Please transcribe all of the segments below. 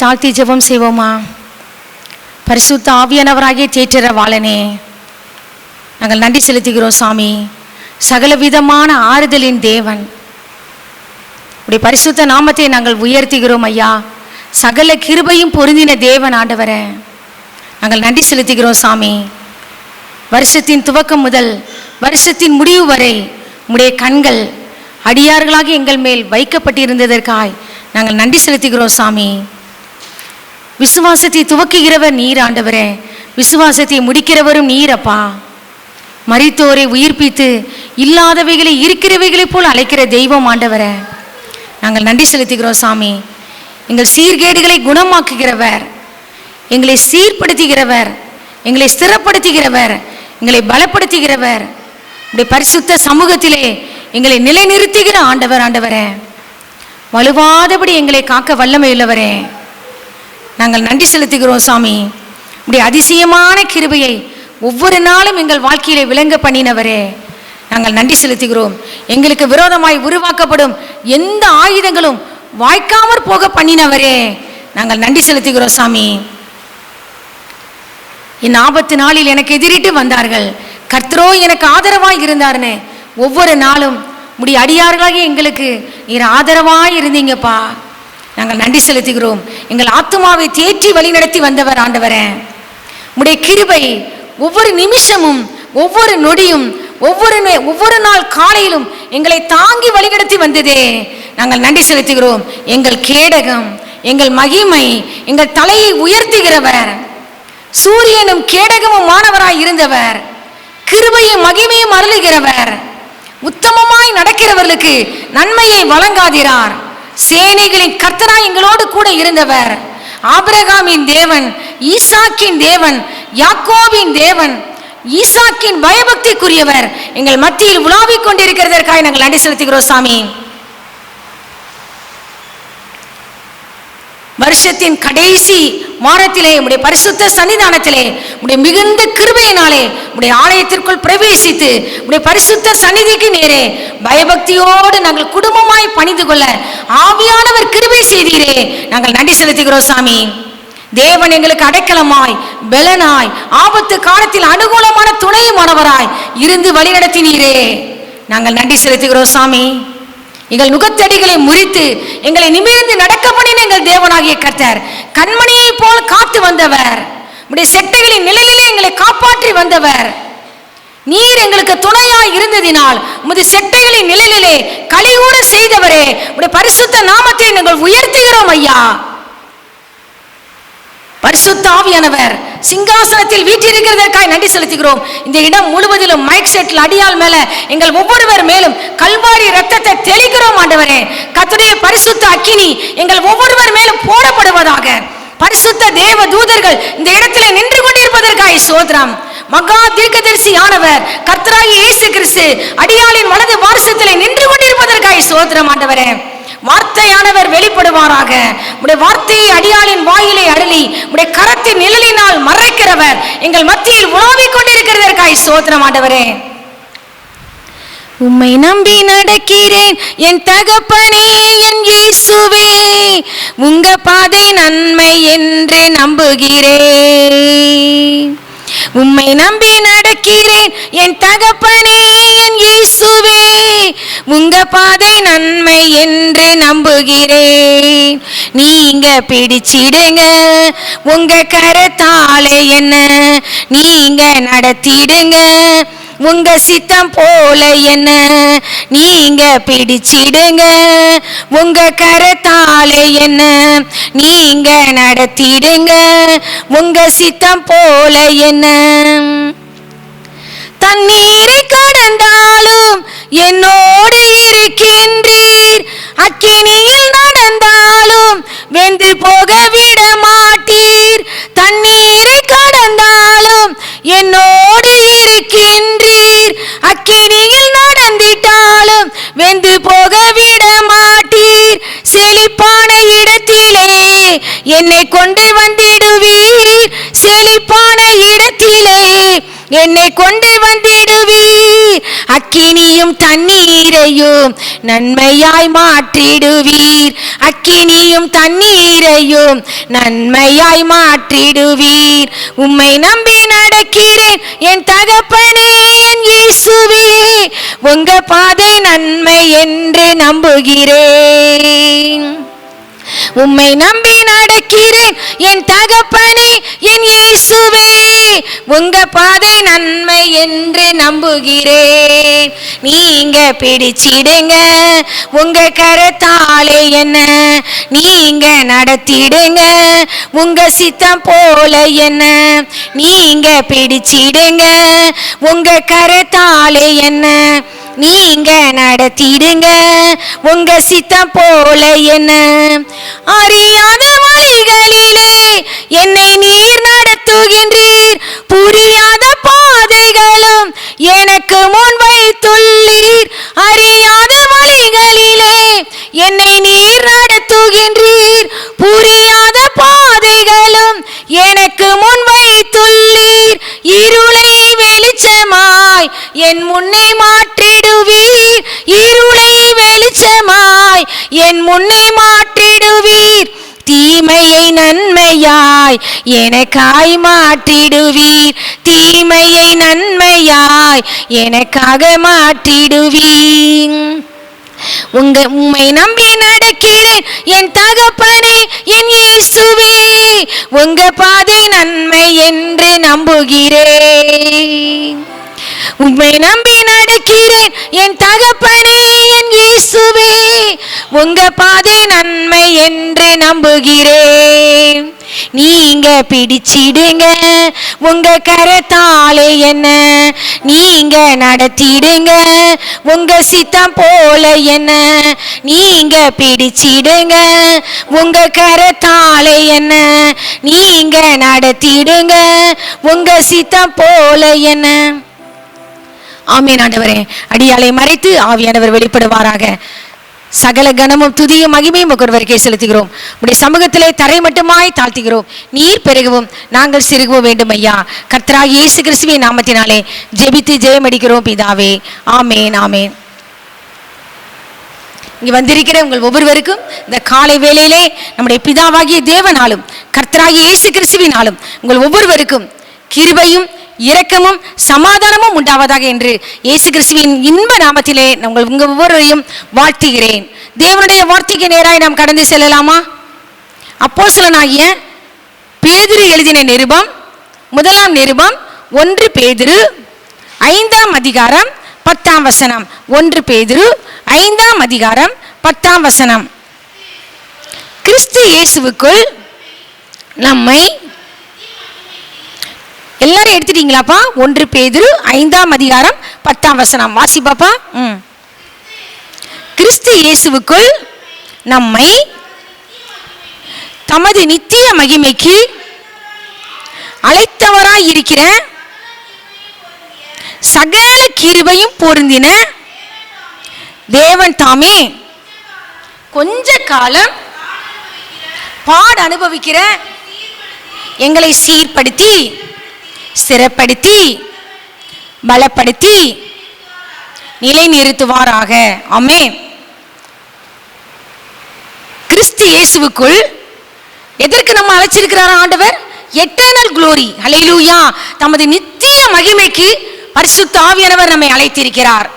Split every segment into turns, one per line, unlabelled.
தாழ்த்தி ஜெபம் செய்வோமா? பரிசுத்த ஆவியானவராகிய தேற்றரவாளனே, நாங்கள் நன்றி செலுத்துகிறோம் சாமி. சகல விதமான ஆறுதலின் தேவன், உடைய பரிசுத்த நாமத்தை நாங்கள் உயர்த்துகிறோம் ஐயா. சகல கிருபையும் பொருந்தின தேவன் ஆண்டவரே, நாங்கள் நன்றி செலுத்துகிறோம் சாமி. வருஷத்தின் துவக்கம் முதல் வருஷத்தின் முடிவு வரை உடைய கண்கள் அடியார்களாக எங்கள் மேல் வைக்கப்பட்டிருந்ததற்காய் நாங்கள் நன்றி செலுத்துகிறோம் சாமி. விசுவாசத்தை துவக்குகிறவர் நீர் ஆண்டவரே, விசுவாசத்தை முடிக்கிறவரும் நீரப்பா. மரித்தோரை உயிர்ப்பித்து இல்லாதவைகளை இருக்கிறவைகளைப் போல் அழைக்கிற தெய்வம் ஆண்டவரே, நாங்கள் நன்றி செலுத்துகிறோம் சாமி. எங்கள் சீர்கேடுகளை குணமாக்குகிறவர், எங்களை சீர்படுத்துகிறவர், எங்களை ஸ்திரப்படுத்துகிறவர், எங்களை பலப்படுத்துகிறவர், உடைய பரிசுத்த சமூகத்திலே எங்களை நிலைநிறுத்துகிற ஆண்டவர் ஆண்டவரே, வலுவாதபடி எங்களை காக்க வல்லமையுள்ளவரே, நாங்கள் நன்றி செலுத்துகிறோம் சாமி. உடைய அதிசயமான கிருபையை ஒவ்வொரு நாளும் எங்கள் வாழ்க்கையிலே விளங்க பண்ணினவரே, நாங்கள் நன்றி செலுத்துகிறோம். எங்களுக்கு விரோதமாய் உருவாக்கப்படும் எந்த ஆயுதங்களும் வாய்க்காமற் போக பண்ணினவரே, நாங்கள் நன்றி செலுத்துகிறோம் சாமி. என் ஆபத்து நாளில் எனக்கு எதிரிட்டு வந்தார்கள், கர்த்தரோ எனக்கு ஆதரவாய் இருந்தார்னு ஒவ்வொரு நாளும் உடைய அடியார்களாக எங்களுக்கு நீர் ஆதரவாய் இருந்தீங்கப்பா. நாங்கள் நன்றி செலுத்துகிறோம். எங்கள் ஆத்துமாவை தேற்றி வழிநடத்தி வந்தவர் ஆண்டவரே, உடைய கிருபை ஒவ்வொரு நிமிஷமும் ஒவ்வொரு நொடியும் ஒவ்வொரு நாள் காலையிலும் எங்களை தாங்கி வழிநடத்தி வந்ததே, நாங்கள் நன்றி செலுத்துகிறோம். எங்கள் கேடகம், எங்கள் மகிமை, எங்கள் தலையை உயர்த்துகிறவர், சூரியனும் கேடகமும் மாணவராய் இருந்தவர், கிருபையும் மகிமையும் அருளுகிறவர், உத்தமமாய் நடக்கிறவர்களுக்கு நன்மையை வழங்காதிரார், சேனைகளின் கர்த்தராய் எங்களோடு கூட இருந்தவர், ஆபிரகாமின் தேவன், ஈசாக்கின் தேவன், யாக்கோபின் தேவன், ஈசாக்கின் பயபக்திக்குரியவர் எங்கள் மத்தியில் உலாவிக் கொண்டிருக்கிறதற்காக நாங்கள் நன்றி செலுத்துகிறோம் சாமி. வருஷத்தின் கடைசி வாரத்திலே உடைய பரிசுத்த சன்னிதானத்திலே உடைய மிகுந்த கிருபையினாலே உடைய ஆலயத்திற்குள் பிரவேசித்து உடைய பரிசுத்த சந்நிதிக்கு நேரே பயபக்தியோடு நாங்கள் குடும்பமாய் பணிந்து கொள்ள ஆவியானவர் கிருபை செய்தீரே, நாங்கள் நன்றி செலுத்துகிறோம் சாமி. தேவன் எங்களுக்கு அடைக்கலமாய் பலனாய் ஆபத்து காலத்தில் அனுகூலமான துணையுமானவராய் இருந்து வழிநடத்தினீரே, நாங்கள் நன்றி செலுத்துகிறோம் சாமி. எங்கள் நுகத்தடிகளை முறித்து எங்களை நிமிர்ந்து நடக்க பண்ணின எங்கள் தேவனாகிய கர்த்தர் கண்மணியை போல் காத்து வந்தவர், உடைய செட்டைகளின் நிழலிலே எங்களை காப்பாற்றி வந்தவர், நீர் எங்களுக்கு துணையாய் இருந்ததினால் உமது செட்டைகளின் நிழலிலே களிகூற செய்தவரே, உடைய பரிசுத்த நாமத்தை நாங்கள் உயர்த்துகிறோம் ஐயா. பரிசுத்த ஆவியானவர் சிங்காசனத்தில் வீற்றிருக்கிறதற்காக நன்றி செலுத்துகிறோம். இந்த இடம் முழுவதிலும் மைக் செட்டில் அடியால் மேல எங்கள் ஒவ்வொருவர் மேலும் கல்வாரி ரத்தத்தை தெளிக்கிறோம் ஆண்டவரே. கர்த்தருடைய பரிசுத்த அக்கினி எங்கள் ஒவ்வொருவர் மேலும் போடப்படுவதாக. பரிசுத்த தேவ தூதர்கள் இந்த இடத்துல நின்று கொண்டிருப்பதற்காக சோதரம். மகா தீர்க்கதரிசி ஆனவர் கர்த்தராகிய இயேசு கிறிஸ்து அடியாளின் வலது வாரிசத்திலே நின்று கொண்டிருப்பதற்காக சோதரம் ஆண்டவரே. வார்த்தையானவர் வெளிப்படுவாராக. உடைய வார்த்தையை அடியாளின் வாயிலை அருளி உடைய கரத்தின் நிழலினால் மறைக்கிறவர் எங்கள் மத்தியில் உலாவிக் கொண்டிருக்கிறதற்காய் ஸ்தோத்திரம் ஆண்டவரே. உம்மை நம்பி நடக்கிறேன் என் தகப்பனே என் இயேசுவே, உங்க பாதை நன்மை என்று நம்புகிறேன். உம்மை நம்பி நடக்கிறேன் என் தகப்பனே என் இயேசுவே, உங்க பாதை நன்மை என்று நம்புகிறேன். நீங்க பிடிச்சிடுங்க உங்க கரத்தாலே என்ன, நீங்க நடத்திடுங்க உங்க சித்தம் போல என்ன, நீங்க பிடிச்சிடுங்க உங்க கரத்தாலே என்ன, நீங்க நடத்திடுங்க உங்க சித்தம் போல என்ன. தண்ணீரை கடந்தாலும் என்னோடு இருக்கின்றீர், அக்கினியில் நடந்தாலும் வெந்து போக விட மாட்டீர். தண்ணீரை கடந்தாலும் என்னோடு இருக்கின்றீர், அக்கினியில் நடந்திட்டாலும் வெந்து போக விட மாட்டீர். செழிப்பான இடத்திலே என்னை கொண்டு வந்திடுவீர், செழிப்பான இடத்திலே என்னை கொண்டு வந்திடுவீர். அக்கினியும் தண்ணீரையும் நன்மையாய் மாற்றிடுவீர், அக்கினியும் தண்ணீரையும் நன்மையாய் மாற்றிடுவீர். உம்மை நம்பி நடக்கிறேன் என் தகப்பனே என் இயேசுவே, உங்க பாதை நன்மை என்று நம்புகிறேன். உம்மை நம்பி நடக்கிறேன் என் தகப்பனே என் இயேசுவே, உங்க பாதை நன்மை என்று நம்புகிறேன். நீங்க பிடிச்சிடுங்க உங்க கரத்தாலே என்ன, நீங்க நடத்திடுங்க உங்க சித்தம் போல என்ன, நீங்க பிடிச்சிடுங்க உங்க கரத்தாலே என்ன, நீங்க நடத்திடுங்க உங்க சித்தம் போல என்ன. அறியாத வழிகளிலே என்னை நீர் நடத்துகின்றீர், புரியாத பாதைகளும் எனக்கு முன் வைத்துள்ளீர். அறியாத வழிகளிலே என்னை நீர் நடத்துகின்றீர், புரியாத பாதைகளும் எனக்கு முன் வைத்துள்ளீர். இருளை வெளிச்சமாய் என் முன்னே மாற்றிடுவீர், இருளை வெளிச்சமாய் என் முன்னே மாற்றிடுவீர். தீமையை நன்மையாய் எனக்காய் மாற்றிடுவீர், தீமையை நன்மையாய் எனக்காக மாற்றிடுவீர். உம்மை நம்பி நடக்கிறேன் என் தகப்பனே என் இயேசுவே, உங்க பாதை நன்மை என்று நம்புகிறேன். உம்மை நம்பி நடக்கிறேன் என் தகப்பனே என் இயேசுவே, உங்க பாதை நன்மை என்று நம்புகிறேன். நீங்க பிடிச்சிடுங்க உங்க கரத்தாலே என்ன, நீங்க நடத்திடுங்க உங்க சித்தம் போல என்ன, நீங்க பிடிச்சிடுங்க உங்க கரத்தாலே என்ன, நீங்க நடத்திடுங்க உங்க சித்தம் போல என்ன. ஆமென் ஆண்டவரே. அடியாளை மறைத்து ஆவியானவர் வெளிப்படுவாராக. சகல கனமும் துதியும் மகிமையும் ஒருவருக்கே செலுத்துகிறோம். உடைய சமூகத்திலே தரை மட்டுமாய் தாழ்த்துகிறோம். நீர் பெருகவும் நாங்கள் சிறுகவும் வேண்டும் ஐயா. கர்த்தராகிய இயேசு கிறிஸ்துவின் நாமத்தினாலே ஜெபித்து ஜெயமடிக்கிறோம் பிதாவே. ஆமேன் ஆமேன். இங்கே வந்திருக்கிற உங்கள் ஒவ்வொருவருக்கும் இந்த காலை வேளையிலே நம்முடைய பிதாவாகிய தேவனாலும் கர்த்தராகிய இயேசு கிறிஸ்துவினாலும் உங்கள் ஒவ்வொருவருக்கும் கிருபையும் இரக்கமும் சமாதானமும் உண்டாவதாக என்று இயேசு கிறிஸ்துவின் இன்ப நாமத்திலே உங்கள் ஒவ்வொருவரையும் வாழ்த்துகிறேன். தேவனுடைய வார்த்தைக்கு நேராய் நாம் கடந்து செல்லலாமா? அப்போஸ்தலனாகிய பேதுரு எழுதின நிருபம், முதலாம் நிருபம் 1 பேதுரு 5ஆம் அதிகாரம் 10ஆம் வசனம். 1 பேதுரு 5ஆம் அதிகாரம் 10ஆம் வசனம். கிறிஸ்து இயேசுவுக்குள் நம்மை, எல்லாரும் எடுத்துட்டீங்களாப்பா? 1 பேதுரு 5ஆம் அதிகாரம் 10ஆம் வசனம் வாசிப்பாப்பா. கிறிஸ்து இயேசுவுக்குள் நம்மை தமது நித்திய மகிமைக்கு அழைத்தவராய் இருக்கிற சகல கிருபையும் பொருந்தின தேவன் தாமே கொஞ்ச காலம் பாட அனுபவிக்கிற எங்களை சீர்படுத்தி ஸ்திரப்படுத்தி பலப்படுத்தி நிலை நிறுத்துவாராக. ஆமென். கிறிஸ்து இயேசுவுக்குள் எதற்கு நம்ம அழைச்சிருக்கிறார் ஆண்டவர்? Eternal glory. ஹல்லேலூயா. தமது நித்திய மகிமைக்கு பரிசுத்த ஆவியானவர் நம்மை அழைத்திருக்கிறார்.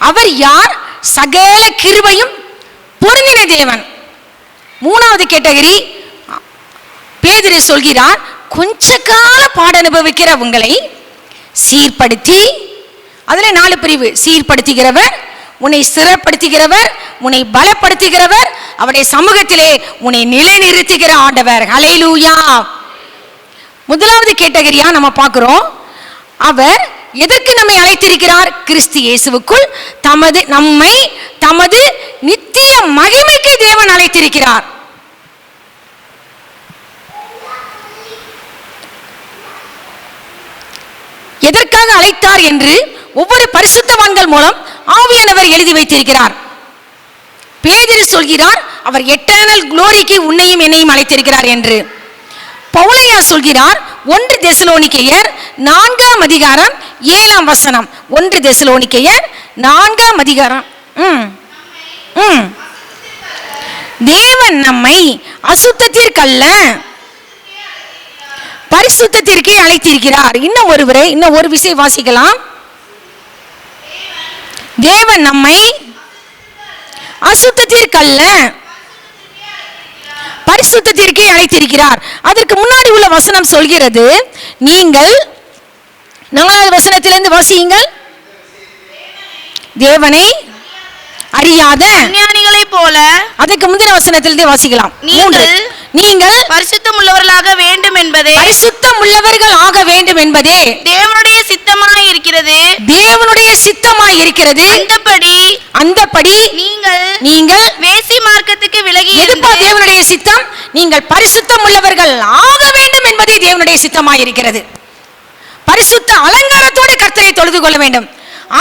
அவர் யார்? சகல கிருபையும் பொருந்தின தேவன். மூணாவது கேட்டகரி பேதுரு சொல்கிறார், கொஞ்ச கால பாட அனுபவிக்கிற உங்களை சீர்படுத்தி, அதுல 4 பிரிவு: சீர்படுத்துகிறவர், உன்னை ஸ்திரப்படுத்துகிறவர், உன்னை பலப்படுத்துகிறவர், அவருடைய சமூகத்திலே உன்னை நிலைநிறுத்துகிற ஆண்டவர். ஹல்லேலூயா. முதலாவது கேட்டகரியா நம்ம பார்க்கிறோம். அவர் எதற்கு நம்மை அழைத்திருக்கிறார்? கிறிஸ்து இயேசுவுக்குள் நம்மை தமது நித்திய மகிமைக்கு தேவன் அழைத்திருக்கிறார். எதற்காக அழைத்தார் என்று ஒவ்வொரு பரிசுத்தவான்கள் மூலம் ஆவியானவர் எழுதி வைத்திருக்கிறார். பேதுரு சொல்கிறார், அவர் எட்டர்னல் குளோரிக்கு உன்னையும் என்னையும் அழைத்திருக்கிறார் என்று. பவுலையா சொல்கிறார், 1 தெசலோனிக்கேயர் 4ஆம் அதிகாரம் 7ஆம் வசனம். 1 தெசலோனிக்கேயர் 4ஆம் அதிகாரம். தேவன் நம்மை அசுத்தத்திற்கல்ல பரிசுத்தத்திற்கே அழைத்திருக்கிறார். இன்னும் ஒரு விஷயம் வாசிக்கலாம். தேவன் நம்மை அசுத்தத்திற்கல்ல பரிசுத்தத்திற்கே அழைத்திருக்கிறார். அதற்கு முன்னாடி உள்ள வசனம் சொல்கிறது, நீங்கள் 4வது வசனத்திலிருந்து வாசியுங்கள். தேவனை அறியாத
ஞானிகளை போல.
அதுக்கு முந்தின வசனத்திலிருந்து வாசிக்கலாம். நீங்கள்
பரிசுத்தம் உள்ளவர்களாக வேண்டும் என்பதே,
பரிசுத்தம் உள்ளவர்கள் ஆக வேண்டும் என்பதே
தேவனுடைய சித்தமாய் இருக்கிறது.
தேவனுடைய சித்தமாய் இருக்கிறது. அந்தபடி நீங்கள்
வேசி மார்க்கத்துக்கு விலகி.
எதுப்பா தேவனுடைய சித்தம்? நீங்கள் பரிசுத்தம் உள்ளவர்கள் ஆக வேண்டும் என்பதே தேவனுடைய சித்தமாய் இருக்கிறது. பரிசுத்த அலங்காரத்தோடு கர்த்தரை தொழுது கொள்ள வேண்டும்.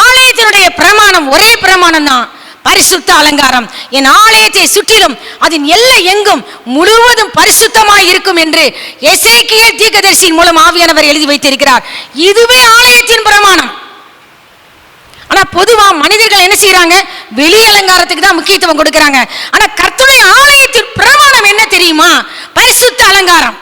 ஆலயத்தினுடைய பிரமாணம் ஒரே பிரமாணம் தான், பரிசுத்த அலங்காரம். என் ஆலயத்தை சுற்றிலும் அதன் எல்லை எங்கும் முழுவதும் பரிசுத்தமாய் இருக்கும் என்று எசேக்கியேல் தீர்க்கதரிசியின் மூலம் ஆவியானவர் எழுதி வைத்திருக்கிறார். இதுவே ஆலயத்தின் பிரமாணம். ஆனா பொதுவா மனிதர்கள் என்ன செய்யறாங்க? வெளி அலங்காரத்துக்கு தான் முக்கியத்துவம் கொடுக்கறாங்க. ஆனா கர்த்தருடைய ஆலயத்தின் பிரமாணம் என்ன தெரியுமா? பரிசுத்த அலங்காரம்.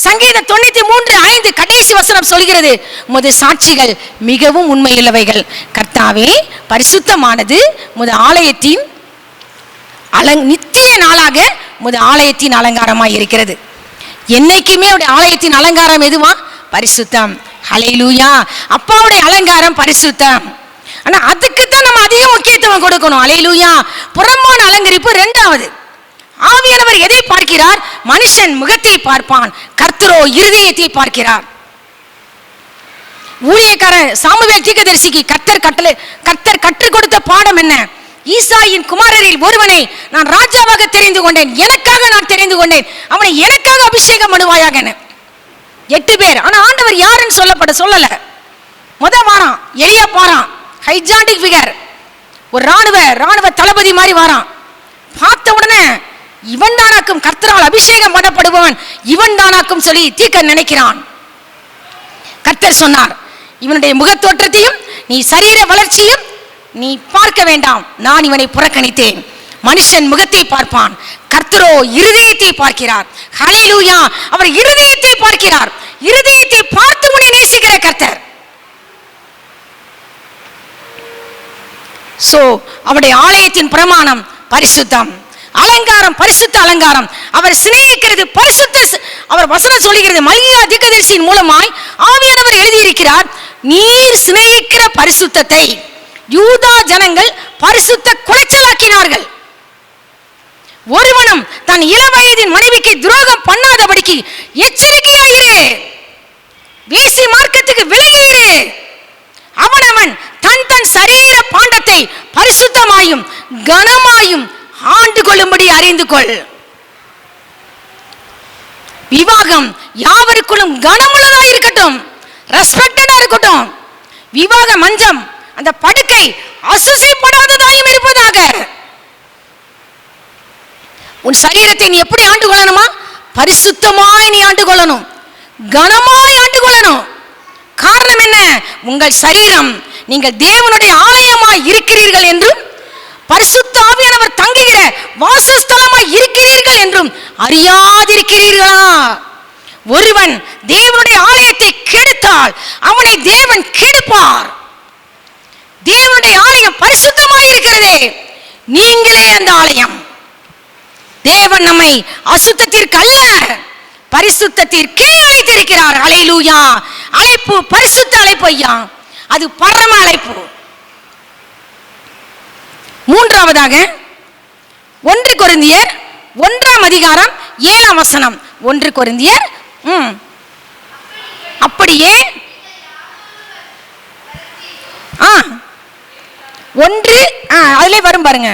சங்கீதம் 93:5 கடைசி வசனம் சொல்கிறது, உமது சாட்சிகள் மிகவும் உண்மையுள்ளவைகள். கர்த்தாவே, பரிசுத்தமானது உமது ஆலயத்தின் நித்திய நாளாக உமது ஆலயத்தின் அலங்காரமாய் இருக்கிறது. என்னைக்குமே ஆலயத்தின் அலங்காரம் எதுவா? பரிசுத்தம். ஹல்லேலூயா. அப்பாவுடைய அலங்காரம் பரிசுத்தம். ஆனா அதுக்குத்தான் நம்ம அதிக முக்கியத்துவம் கொடுக்கணும். ஹல்லேலூயா. புறம்பான அலங்கரிப்பு 2வது. ஆவியானவர் எதை பார்க்கிறார்? மனுஷன் முகத்தை பார்ப்பான், கர்த்தரோ இருதயத்தை பார்க்கிறார். ஊழியக்காரன் சாமுவேல் தீர்க்கதரிசிக்கு கர்த்தர் கற்றுக் கொடுத்த பாடம் என்ன? ஈசாயின் குமாரரில் ஒருவனை நான் ராஜாவாக தெரிந்து கொண்டேன், எனக்காக நான் தெரிந்து கொண்டேன், அவனை எனக்காக அபிஷேகம் பண்ணுவாயாக. 8 பேர். ஆனா ஆண்டவர் யாருன்னு சொல்லல. வாரான் எலியா பாரான், ஹைஜாண்டிக் ஃபிகர், ஒரு ராணுவ தளபதி மாதிரி வாரான். பார்த்த உடனே இவன் தானாக்கும் கர்த்தரால் அபிஷேகம் பண்ணப்படுபவன் இவன் தானாக்கும் சொல்லி தீர்க்க நினைக்கிறான். கர்த்தர் சொன்னார், இவனுடைய முகத்தோற்றத்தையும் நீ சரீர வளர்ச்சியும் நீ பார்க்க வேண்டாம், நான் இவனை புறக்கணித்தேன். மனுஷன் முகத்தை பார்ப்பான், கர்த்தரோ இருதயத்தை பார்க்கிறார். ஹல்லேலூயா. அவர் இருதயத்தை பார்க்கிறார். இருதயத்தை பார்த்து உன்னை நேசிக்கிற கர்த்தர். அவருடைய ஆலயத்தின் பிரமாணம் பரிசுத்தம். அலங்காரம் பரிசுத்த அலங்காரம். அவர் சிநேகிக்கிறது பரிசுத்த. அவர் வசனம் சொல்லுகிறது, மல்கியா தீர்க்கதரிசியின் மூலமாய் ஆவியானவர் எழுதியிருக்கிறார், நீர் சிநேகிக்கிற பரிசுத்தத்தை யூதா ஜனங்கள் பரிசுத்த குலைச்சலாக்கினார்கள். ஒருவனும் தன் இளவயதின் மனைவிக்கு துரோகம் பண்ணாதபடிக்கு எச்சரிக்கையாயிரு, வேசி மார்க்கத்துக்கு விலகியிரு. அவனவன் தன் சரீர பாண்டத்தை பரிசுத்தமாயும் கனமாயும் ஆண்டு கொள்ளும்படி அறிந்து கொள். விவாகம் யாவருக்குள்ளும் கனமுள்ளதா இருக்கட்டும், ரெஸ்பெக்டடா இருக்கட்டும். விவாக மஞ்சம், அந்த படுக்கை அசுசிப்படாததாயும் இருப்பதாக. உன் சரீரத்தை நீ எப்படி ஆண்டு கொள்ளணுமா? பரிசுத்தமாய் நீ ஆண்டு கொள்ளணும், கனமாய் ஆண்டு கொள்ளணும். காரணம் என்ன? உங்கள் சரீரம் நீங்கள் தேவனுடைய ஆலயமாய் இருக்கிறீர்கள் என்றும் பரிசுத்த ஆவியானவர் தங்குகிற வாசஸ்தலமாய் இருக்கிறீர்கள் என்றும் அறியாதிருக்கிறீர்களா? ஒருவன் தேவனுடைய ஆலயத்தை கெடுத்தால் அவனை தேவன் கெடுப்பார். தேவனுடைய ஆலயம் பரிசுத்தமாய் இருக்கிறதே, நீங்களே அந்த ஆலயம். தேவன் நம்மை அசுத்தத்திற்கு அல்ல பரிசுத்தத்திற்கே அழைத்திருக்கிறார். அல்லேலூயா. அழைப்பு பரிசுத்த அழைப்பு ஐயா, அது பரம அழைப்பு. மூன்றாவதாக 1 கொரிந்தியர் 1:7 1 கொரிந்தியர் அப்படியே 1 அதிலே வரும் பாருங்க.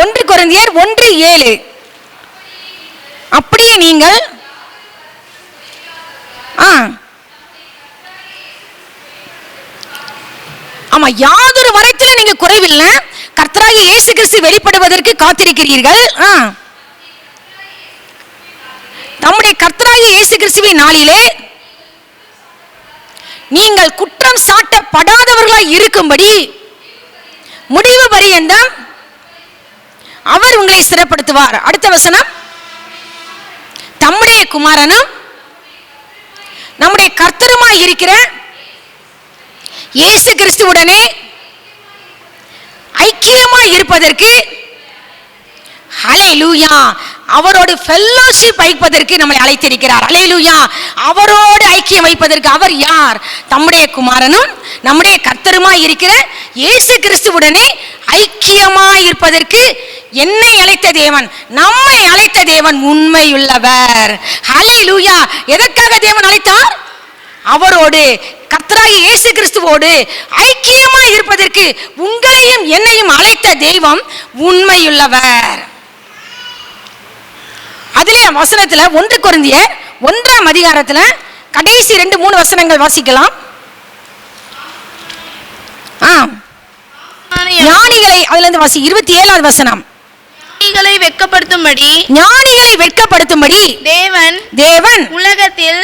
1 கொரிந்தியர் 1:7 அப்படியே நீங்கள் ஆமா, யாதொரு வரத்திலும் நீங்க குறைவில்லை, கர்த்தராகிய இயேசு கிறிஸ்து வெளிப்படுவதற்கு காத்திருக்கிறீர்கள். நம்முடைய கர்த்தராகிய இயேசு கிறிஸ்துவின் நாளிலே நீங்கள் குற்றம் சாட்டப்படாதவர்களாய் இருக்கும்படி முடிவு பரியந்தம் அவர் உங்களை சிறப்படுத்துவார். அடுத்த வசனம், தம்முடைய குமாரனும் நம்முடைய கர்த்தருமாய் இருக்கிற இயேசு கிறிஸ்துவுடனே ஐக்கியமாய் இருப்பதற்கு, ஹல்லேலூயா, அவரோடு ஃபெல்லோஷிப் வைப்பதற்கு நம்மை அழைத்திருக்கிறார். ஹல்லேலூயா. அவரோடு ஐக்கியம் வைப்பதற்கு அவர் யார்? தம்முடைய குமாரனும் நம்முடைய கர்த்தருமாய் இருக்கிற இயேசு கிறிஸ்துவுடனே ஐக்கியமாய் இருப்பதற்கு என்னை அழைத்த தேவன், நம்மை அழைத்த தேவன் உண்மையுள்ளவர். ஹல்லேலூயா. எதற்காக தேவன் அழைத்தார்? அவரோடு, கர்த்தராகிய இயேசு கிறிஸ்துவோடு ஐக்கியமாய் இருப்பதற்கு உங்களையும் என்னையும் அழைத்த தெய்வம் உண்மையுள்ளவர். அதிலே வசனத்துல 1 கொரிந்தியர் 1:7 கடைசி 2-3 வசனங்கள் வாசிக்கலாம். ஞானிகளை, அதுல இருந்து வாசி 27வது வசனம்.
ஞானிகளை வெட்கப்படுத்தும்படி தேவன் உலகத்தில்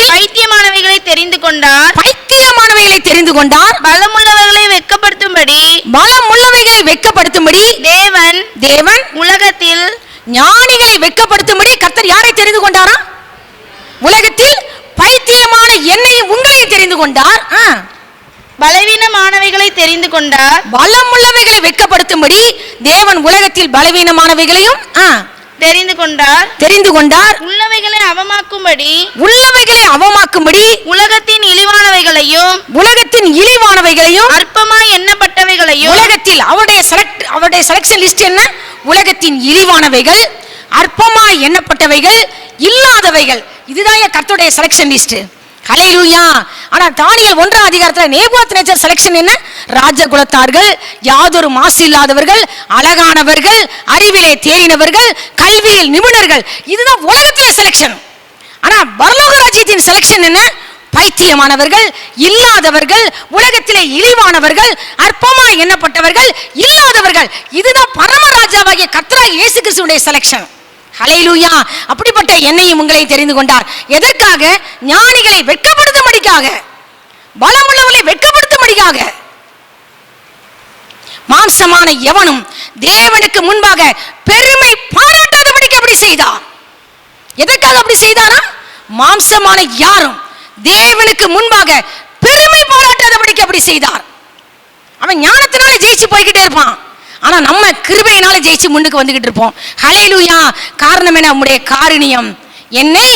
பைத்தியமானவைகளை தெரிந்து கொண்டார். பலமுள்ளவர்களை வெட்கப்படுத்தும்படி தேவன் உலகத்தில் ஞானிகளை வெட்கப்படுத்தும்படி கர்த்தர் யாரை தெரிந்து கொண்டாரா? உலகத்தில் பைத்தியமான என்னையும் உங்களையும் தெரிந்து கொண்டார். பலவீனமானவைகளை தெரிந்து கொண்டார். பலமுள்ளவைகளை வெட்கப்படுத்தும்படி தேவன் உலகத்தில் பலவீனமானவைகளையும் தெரிந்து கொண்டார். உள்ளவைகளை அவமாக்கும்படி உலகத்தின் இழிவானவைகளையும் அற்பமாய் எண்ணப்பட்டவைகளையும், உலகத்தில் அவருடைய செலக்ஷன் லிஸ்ட் என்ன? உலகத்தின் இழிவானவைகள், அற்பமாய் எண்ணப்பட்டவைகள், இல்லாதவைகள். இதுதான் கர்த்தருடைய செலக்ஷன் லிஸ்ட். ஹல்லேலூயா. ஆனா தானியேல் 1ஆம் அதிகாரத்தில் நேபுகாத்நேச்சர் செலக்ஷன் என்ன? ராஜகுலத்தார்கள், யாதொரு மாசு இல்லாதவர்கள், அழகானவர்கள், அறிவிலே தேறினவர்கள், கல்வியில் நிபுணர்கள். இதுதான் உலகத்தில் செலக்ஷன். ஆனா பரலோக ராஜ்யத்தின் செலக்ஷன் என்ன? பைத்தியமானவர்கள், இல்லாதவர்கள், உலகத்திலே இழிவானவர்கள், அற்பமாய் எண்ணப்பட்டவர்கள், இல்லாதவர்கள். இதுதான் பரமராஜாவாகிய கர்த்தராகிய இயேசு கிறிஸ்துவின் செலக்ஷன். ஹல்லேலூயா. அப்படிப்பட்ட என்னையும் உங்களை தெரிந்து கொண்டார். எதற்காக? ஞானிகளை வெட்கப்படுத்தும்படிக்காக, பலமுள்ளவர்களை வெட்கப்படுத்தும்படிக்காக. மாம்சமான எவனும் தேவனுக்கு முன்பாக பெருமை பாராட்டாதபடிக்கு அப்படி செய்தார். எதற்காக அப்படி செய்தாரா? மாம்சமான யாரும் தேவனுக்கு முன்பாக பெருமை பாராட்டாதபடிக்கு அப்படி செய்தார். அவன் ஞானத்தினால ஜெயிச்சு போய்கிட்டே இருப்பான், ஆனா நம்ம கிருபையினால ஜெயிச்சு முன்னுக்கு வந்துகிட்டு இருப்போம். ஹல்லேலூயா. காரணம் என்ன? உம்முடைய காருண்யம் என்னை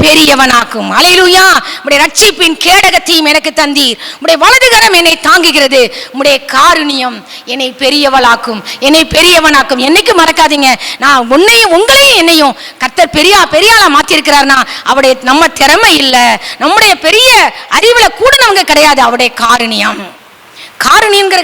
பெரியவனாக்கும். ஹல்லேலூயா. உம்முடைய ரட்சிப்பின் கேடகத்தையும் எனக்கு தந்தீர். உம்முடைய வலதுகரம் என்னை தாங்குகிறது. உம்முடைய காருண்யம் என்னை பெரியவளாக்கும், என்னை பெரியவனாக்கும். என்னைக்கு மறக்காதீங்க, நான் உங்களையும் என்னையும் கர்த்தர் பெரியாளா மாத்தி இருக்கிறார்னா அவருடைய நம்ம திறமை இல்லை, நம்முடைய பெரிய அறிவுல கூடனவங்க கிடையாது, அவருடைய காருண்யம். காருணியங்கிற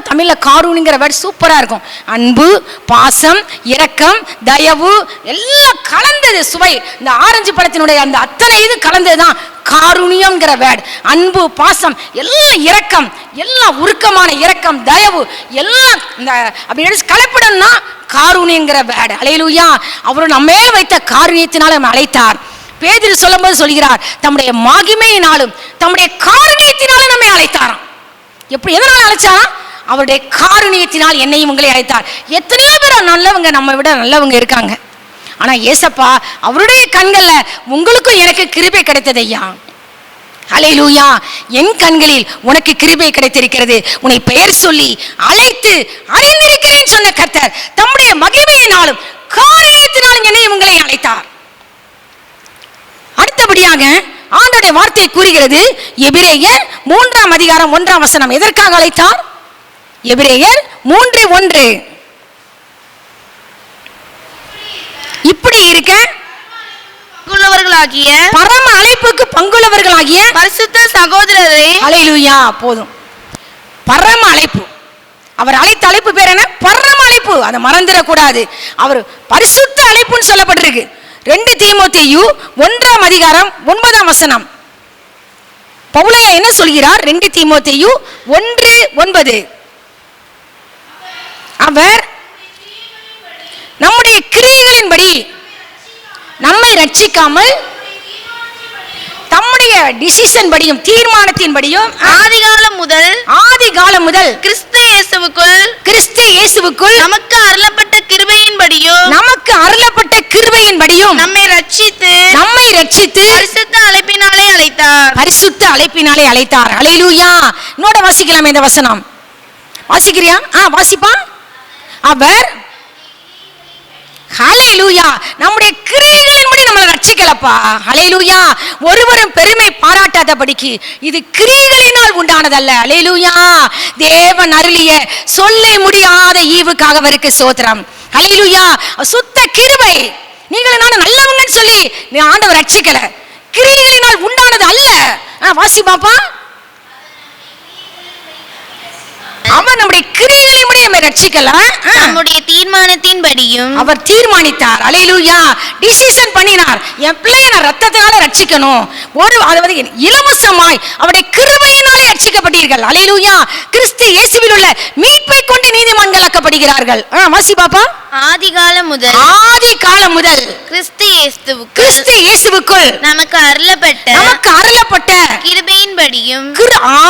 தமிழ்ல காருணிங்கிற வேர்ட் சூப்பரா இருக்கும். அன்பு, பாசம், இரக்கம், தயவு எல்லாம் கலந்தது சுவை. இந்த ஆரஞ்சு பழத்தினுடைய அந்த அத்தனை இது கலந்ததுதான் காருண்யம்ங்கிற வேர்ட். அன்பு, பாசம், எல்லாம் இரக்கம், எல்லாம் உருக்கமான இரக்கம், தயவு, எல்லாம் இந்த அப்படி கலப்படம்னா காருண்யங்கிற வேர்ட். அல்லேலூயா. அவர் நம்ம மேல் வைத்த காருண்யத்தினால நம்ம அழைத்தார். பேதுரு சொல்லும்போது சொல்கிறார், தம்முடைய மகிமையினாலும் தம்முடைய காருண்யத்தினாலும் நம்மை அழைத்தாராம். எப்படி, எதனால அழைச்சாராம்? அவருடைய காருண்யத்தினால் என்னையும் உங்களை அழைத்தார். எத்தனையோ பேர் நல்லவங்க, நம்ம விட நல்லவங்க இருக்காங்க. ஆனா ஏசப்பா அவருடைய கண்கள்ல உங்களுக்கும் எனக்கு கிருபை கிடைத்தது ஐயா. அல்லேலூயா. என் கண்களில் உனக்கு கிருபை கிடைத்திருக்கிறது. உன்னை பெயர் சொல்லி அழைத்து அறிந்திருக்கிறேன் சொன்ன கர்த்தர் தம்முடைய மகிமையினாலும் காரியத்தினாலும் என்னை உங்களை அழைத்தார். அடுத்தபடியாக ஆண்டவருடைய வார்த்தை கூறுகிறது, எபிரேயர் 3ஆம் அதிகாரம் 1ஆம் வசனம். எதற்காக அழைத்தார்? எபிரேயர் 3:1. இப்படி இருக்க
பங்குள்ளவர்களாகிய
பரம அழைப்புக்கு பங்குள்ளவர்களாகிய
பரிசுத்த சகோதரரே.
அல்லேலூயா. போதும். பரம அழைப்பு. அவர் அழைத்த அழைப்பு பேர் என்ன? பரம அழைப்பு. அதை மறந்துடக்கூடாது. அவர் பரிசுத்த அழைப்புன்னு சொல்லப்பட்டிருக்கு. 2 தீமோத்தேயு 1ஆம் அதிகாரம் 9ஆம் வசனம். பவுலையா என்ன சொல்கிறார்? 2 தீமோத்தேயு 1:9. அவர் நம்முடைய கிரியைகளின்படி நம்மை ரட்சிக்காமல் தம்முடைய டிசிஷன் படியும் தீர்மானத்தின்படியும்
ஆதி காலம் முதல்
கிறிஸ்து இயேசுவுக்குள்
நமக்கு அருளப்பட்ட கிருபையின்படியும் நம்மை ரட்சித்து பரிசுத்த அழைப்பினாலே அழைத்தார்.
அல்லேலூயா. இன்னோட வாசிக்கலாம் இந்த வசனம். வாசிக்கிறியா? வாசிப்பா. அவர் ஹல்லேலூயா நம்முடைய கிரியைகளின்படி நம்மளை ரட்சிக்கலப்பா. ஹல்லேலூயா. ஒருவரும் பெருமை பாராட்டாதபடிக்கு இது கிரியைகளினால் உண்டானதல்ல. ஹல்லேலூயா. தேவன் அருளிய சொல்ல முடியாத ஈவுக்காக அவருக்கு ஸ்தோத்திரம். ஹல்லேலூயா. சுத்த கிருபை. நீங்கள் நானும் நல்லவங்கன்னு சொல்லி நீ ஆண்டவர் ரட்சிக்கல, கிரியைகளினால் உண்டானது அல்ல. வாசிப்பாப்பா. அவர் நம்முடைய கிரியைகளின்படி நம்மை ரட்சிக்கல,
நம்முடைய தீர்மானத்தின்படியும்
அவர் தீர்மானித்தார். அல்லேலூயா. டிசிஷன் பண்ணினார், என் பிள்ளையை நான் ரத்தத்தினால ரட்சிக்கணும். அதாவது இலவசமாய் அவருடைய கிருபையினாலே ரட்சிக்கப்பட்டீர்கள். அல்லேலூயா. கிறிஸ்து இயேசுவில் உள்ள மீட்பை கொண்டு நீதிமான்களாக்கப்படுகிறார்கள். வாசி பாப்பா.
ஆதி காலம் முதல்
கிறிஸ்து இயேசுவுக்குள் நமக்கு அருளப்பட்ட
கிருபையின்படியும்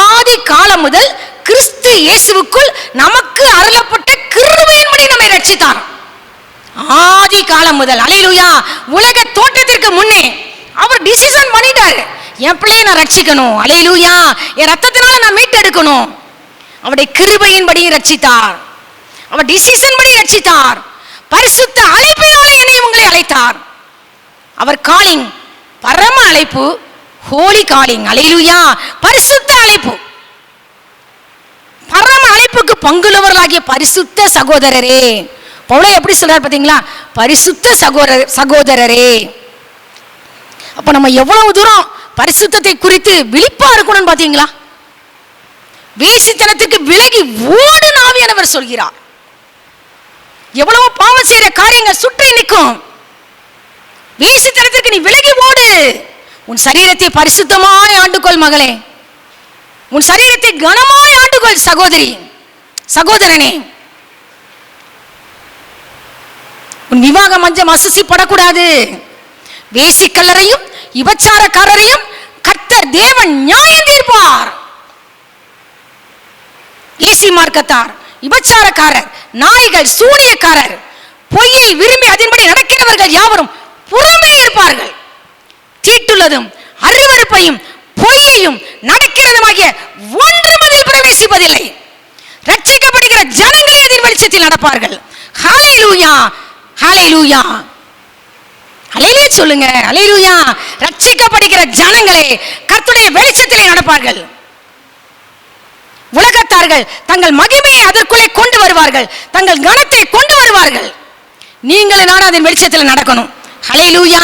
ஆதி காலம் முதல் கிறிஸ்து இயேசுவுக்குள் நமக்கு அருளப்பட்ட கிருபையின்படி நம்மை ரட்சித்தார். ஆதி காலம் முதல். அல்லேலூயா. உலக தோற்றத்திற்கு முன்னே அவர் டிசிஷன் பண்ணிட்டாரு, என் பிள்ளையை நான் ரட்சிக்கணும். அல்லேலூயா. என் ரத்தத்தினால நான் மீட்டெடுக்கணும். அவருடைய கிருபையின்படி ரட்சித்தார். அவர் டிசிஷன் படி ரட்சித்தார். பரிசுத்த அழைப்பினாலே என்னை உங்களை அழைத்தார். அவர் காலிங் பரம அழைப்பு, ஹோலி காலிங். அல்லேலூயா. பரிசுத்த அழைப்பு. பரம அழைப்புக்கு பங்குள்ளவர்களாகிய பரிசுத்த சகோதரரே. பவுலை எப்படி சொல்றார் பாத்தீங்களா? பரிசுத்த சகோதரரே. அப்ப நம்ம எவ்வளவு தூரம் பரிசுத்தத்தை குறித்து விழிப்பா இருக்கணும் பாத்தீங்களா? வேசித்தனத்துக்கு விலகி ஓடு ஆவியானவர் சொல்கிறார். எவ்வளவு பாவம் செய்யற காரியங்கள் சுற்றி நிற்கும். வேசித்தனத்துக்கு நீ விலகி ஓடு. உன் சரீரத்தை பரிசுத்தமாய் ஆண்டுகொள் மகளே. உன் சரீரத்தை கனமாய் ஆண்டுகொள் சகோதரனே. உன் விவாக மஞ்சம் அசுசிப்படக்கூடாது. வேசிக்கல்லரையும் விபச்சாரக்காரரையும் கர்த்தர் தேவன் நியாயம் தீர்ப்பார். ஏசி மார்க்கத்தார், விபச்சாரக்காரர், நாய்கள், சூனியக்காரர், பொய்யை விரும்பி அதன்படி நடக்கிறவர்கள் யாவரும் புறமே இருப்பார்கள். தீட்டுள்ளதும் அருவருப்பையும் பொய்யையும் நடக்கிறதுமாகிய ஒன்றும் அதில் பிரவேசிப்பதில்லை. ரட்சிக்கப்படுகிற ஜனங்களே அதின் வெளிச்சத்தில் நடப்பார்கள். ஹல்லேலூயா. ஹல்லேலூயா. ஹல்லேலூயா சொல்லுங்க. ஹல்லேலூயா. ரட்சிக்கப்படுகிற ஜனங்களே கர்த்தருடைய வெளிச்சத்திலே நடப்பார்கள். உலகத்தார்கள் தங்கள் மகிமையை அதற்குள்ளே கொண்டு வருவார்கள், தங்கள் கனத்தை கொண்டு வருவார்கள். நீங்கள் நானும் அதன் வெளிச்சத்தில் நடக்கணும். ஹல்லேலூயா.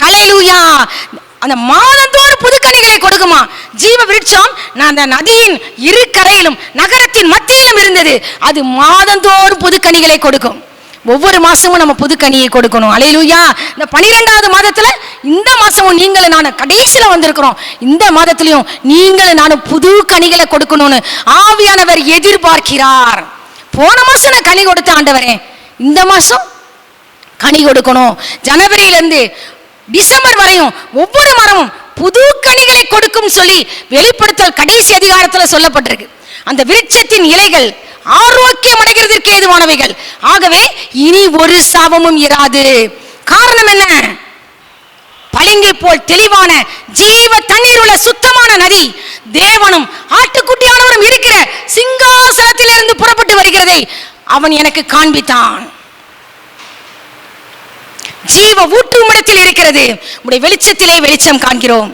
ஹல்லேலூயா. அந்த மாதந்தோறும் புதுக்கனிகளை கொடுக்குமா ஜீவ விருட்சம். நான் அந்த நதியின் இரு கரையிலும் நகரத்தின் மத்தியிலும் இருந்தது. அது மாதந்தோறும் புதுக்கனிகளை கொடுக்கும். ஒவ்வொரு மாசமும் நம்ம புது கனியை கொடுக்கணும். அல்லேலூயா. இந்த 12வது மாதத்துல இந்த மாசமும் நீங்களும் நானும் கடைசியில வந்திருக்கிறோம். இந்த மாதத்திலையும் நீங்களும் நானும் புது கனிகளை கொடுக்கணும்னு ஆவியானவர் எதிர்பார்க்கிறார். போன மாசம் நான் கனி கொடுத்த ஆண்டவரே, இந்த மாசம் கனி கொடுக்கணும். ஜனவரியிலிருந்து டிசம்பர் வரையும் ஒவ்வொரு மரமும் புது கனிகளை கொடுக்கும் சொல்லி வெளிப்படுத்தல் கடைசி அதிகாரத்தில் சொல்லப்பட்டிருக்கு. அந்த விருட்சத்தின் இலைகள் ஆரோக்கியம் அடைகிறதற்கு ஏதுவானவைகள். ஆகவே இனி ஒரு சாபமும் இராது. காரணம் என்ன? பளிங்கை போல் தெளிவான ஜீவ தண்ணீர் உள்ள சுத்தமான நதி தேவனும் ஆட்டுக்குட்டியானவரும் இருக்கிற சிங்காசனத்திலிருந்து புறப்பட்டு வருகிறதை அவன் எனக்கு காண்பித்தான். ஜீவ ஊற்றும் இடத்தில் இருக்கிறது. உடைய வெளிச்சத்திலே வெளிச்சம் காண்கிறோம்.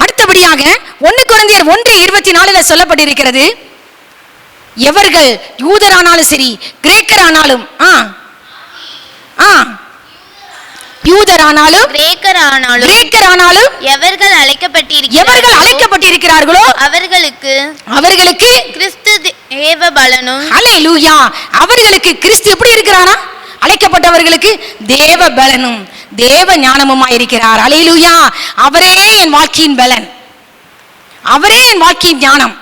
அடுத்தபடியாக 1 கொரிந்தியர் 1:24 சொல்லப்பட்டிருக்கிறது, எவர்கள் யூதரானாலும் சரி கிரேக்கரானாலும் யூதரானாலும் கிரேக்கரானாலும் எவர்கள் அழைக்கப்பட்டிருக்கிறார்களோ அவர்களுக்கு
கிறிஸ்து தேவ பலனும்.
அல்லேலூயா. அவர்களுக்கு கிறிஸ்து எப்படி இருக்கிறாரா? அழைக்கப்பட்டவர்களுக்கு தேவ பலனும் தேவ ஞானமுமாய் இருக்கிறார். அல்லேலூயா. அவரே என் வாழ்க்கையின் பலன், அவரே என் வாழ்க்கையின் ஞானம்.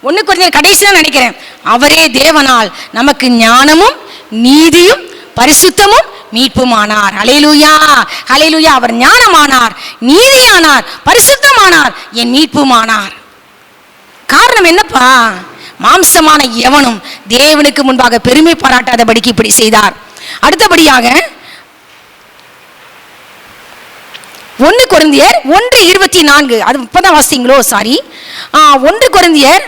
1 கொரிந்தியர் கடைசியா நினைக்கிறேன், அவரே தேவனால் நமக்கு ஞானமும் நீதியும் பரிசுத்தமும் மீட்புமானார். அல்லேலூயா, அல்லேலூயா. அவர் ஞானமானார், நீதியானார், பரிசுத்தமானார், என் மீட்புமானார். காரணம் என்னப்பா? மாம்சமான எவனும் தேவனுக்கு முன்பாக பெருமை பாராட்டாதபடிக்கு இப்படி செய்தார். அடுத்தபடியாக 1 கொரிந்தியர் 1:24, அது இப்பதான் வாசிங்களோ? சாரி, 1 கொரிந்தியர்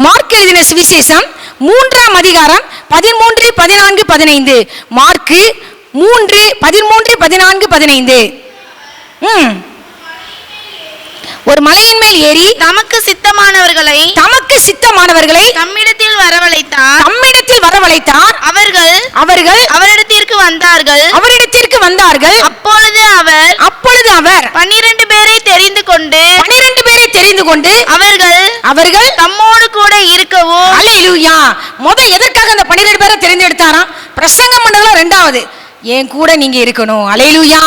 மார்க் எழுதின சுவிசேஷம் 3ஆம் அதிகாரம் 13, 14, 15. மார்க்கு 3, 13, 14, 15. ஒரு மலையின் மேல் ஏறி
தமக்கு சித்தமானவர்களை தம்மிடத்தில் வரவழைத்தார். அவர்கள் அவரிடத்திற்கு வந்தார்கள். அப்பொழுது அவர் 12 பேரை தெரிந்து கொண்டு அவர்கள் தம்மோடு கூட இருக்கவும்.
அல்லேலூயா. எதற்காக அந்த 12 பேரை தெரிந்தெடுத்தாராம்? பிரசங்கம் பண்ணதுல 2வது, என் கூட நீங்க இருக்கணும். அல்லேலூயா.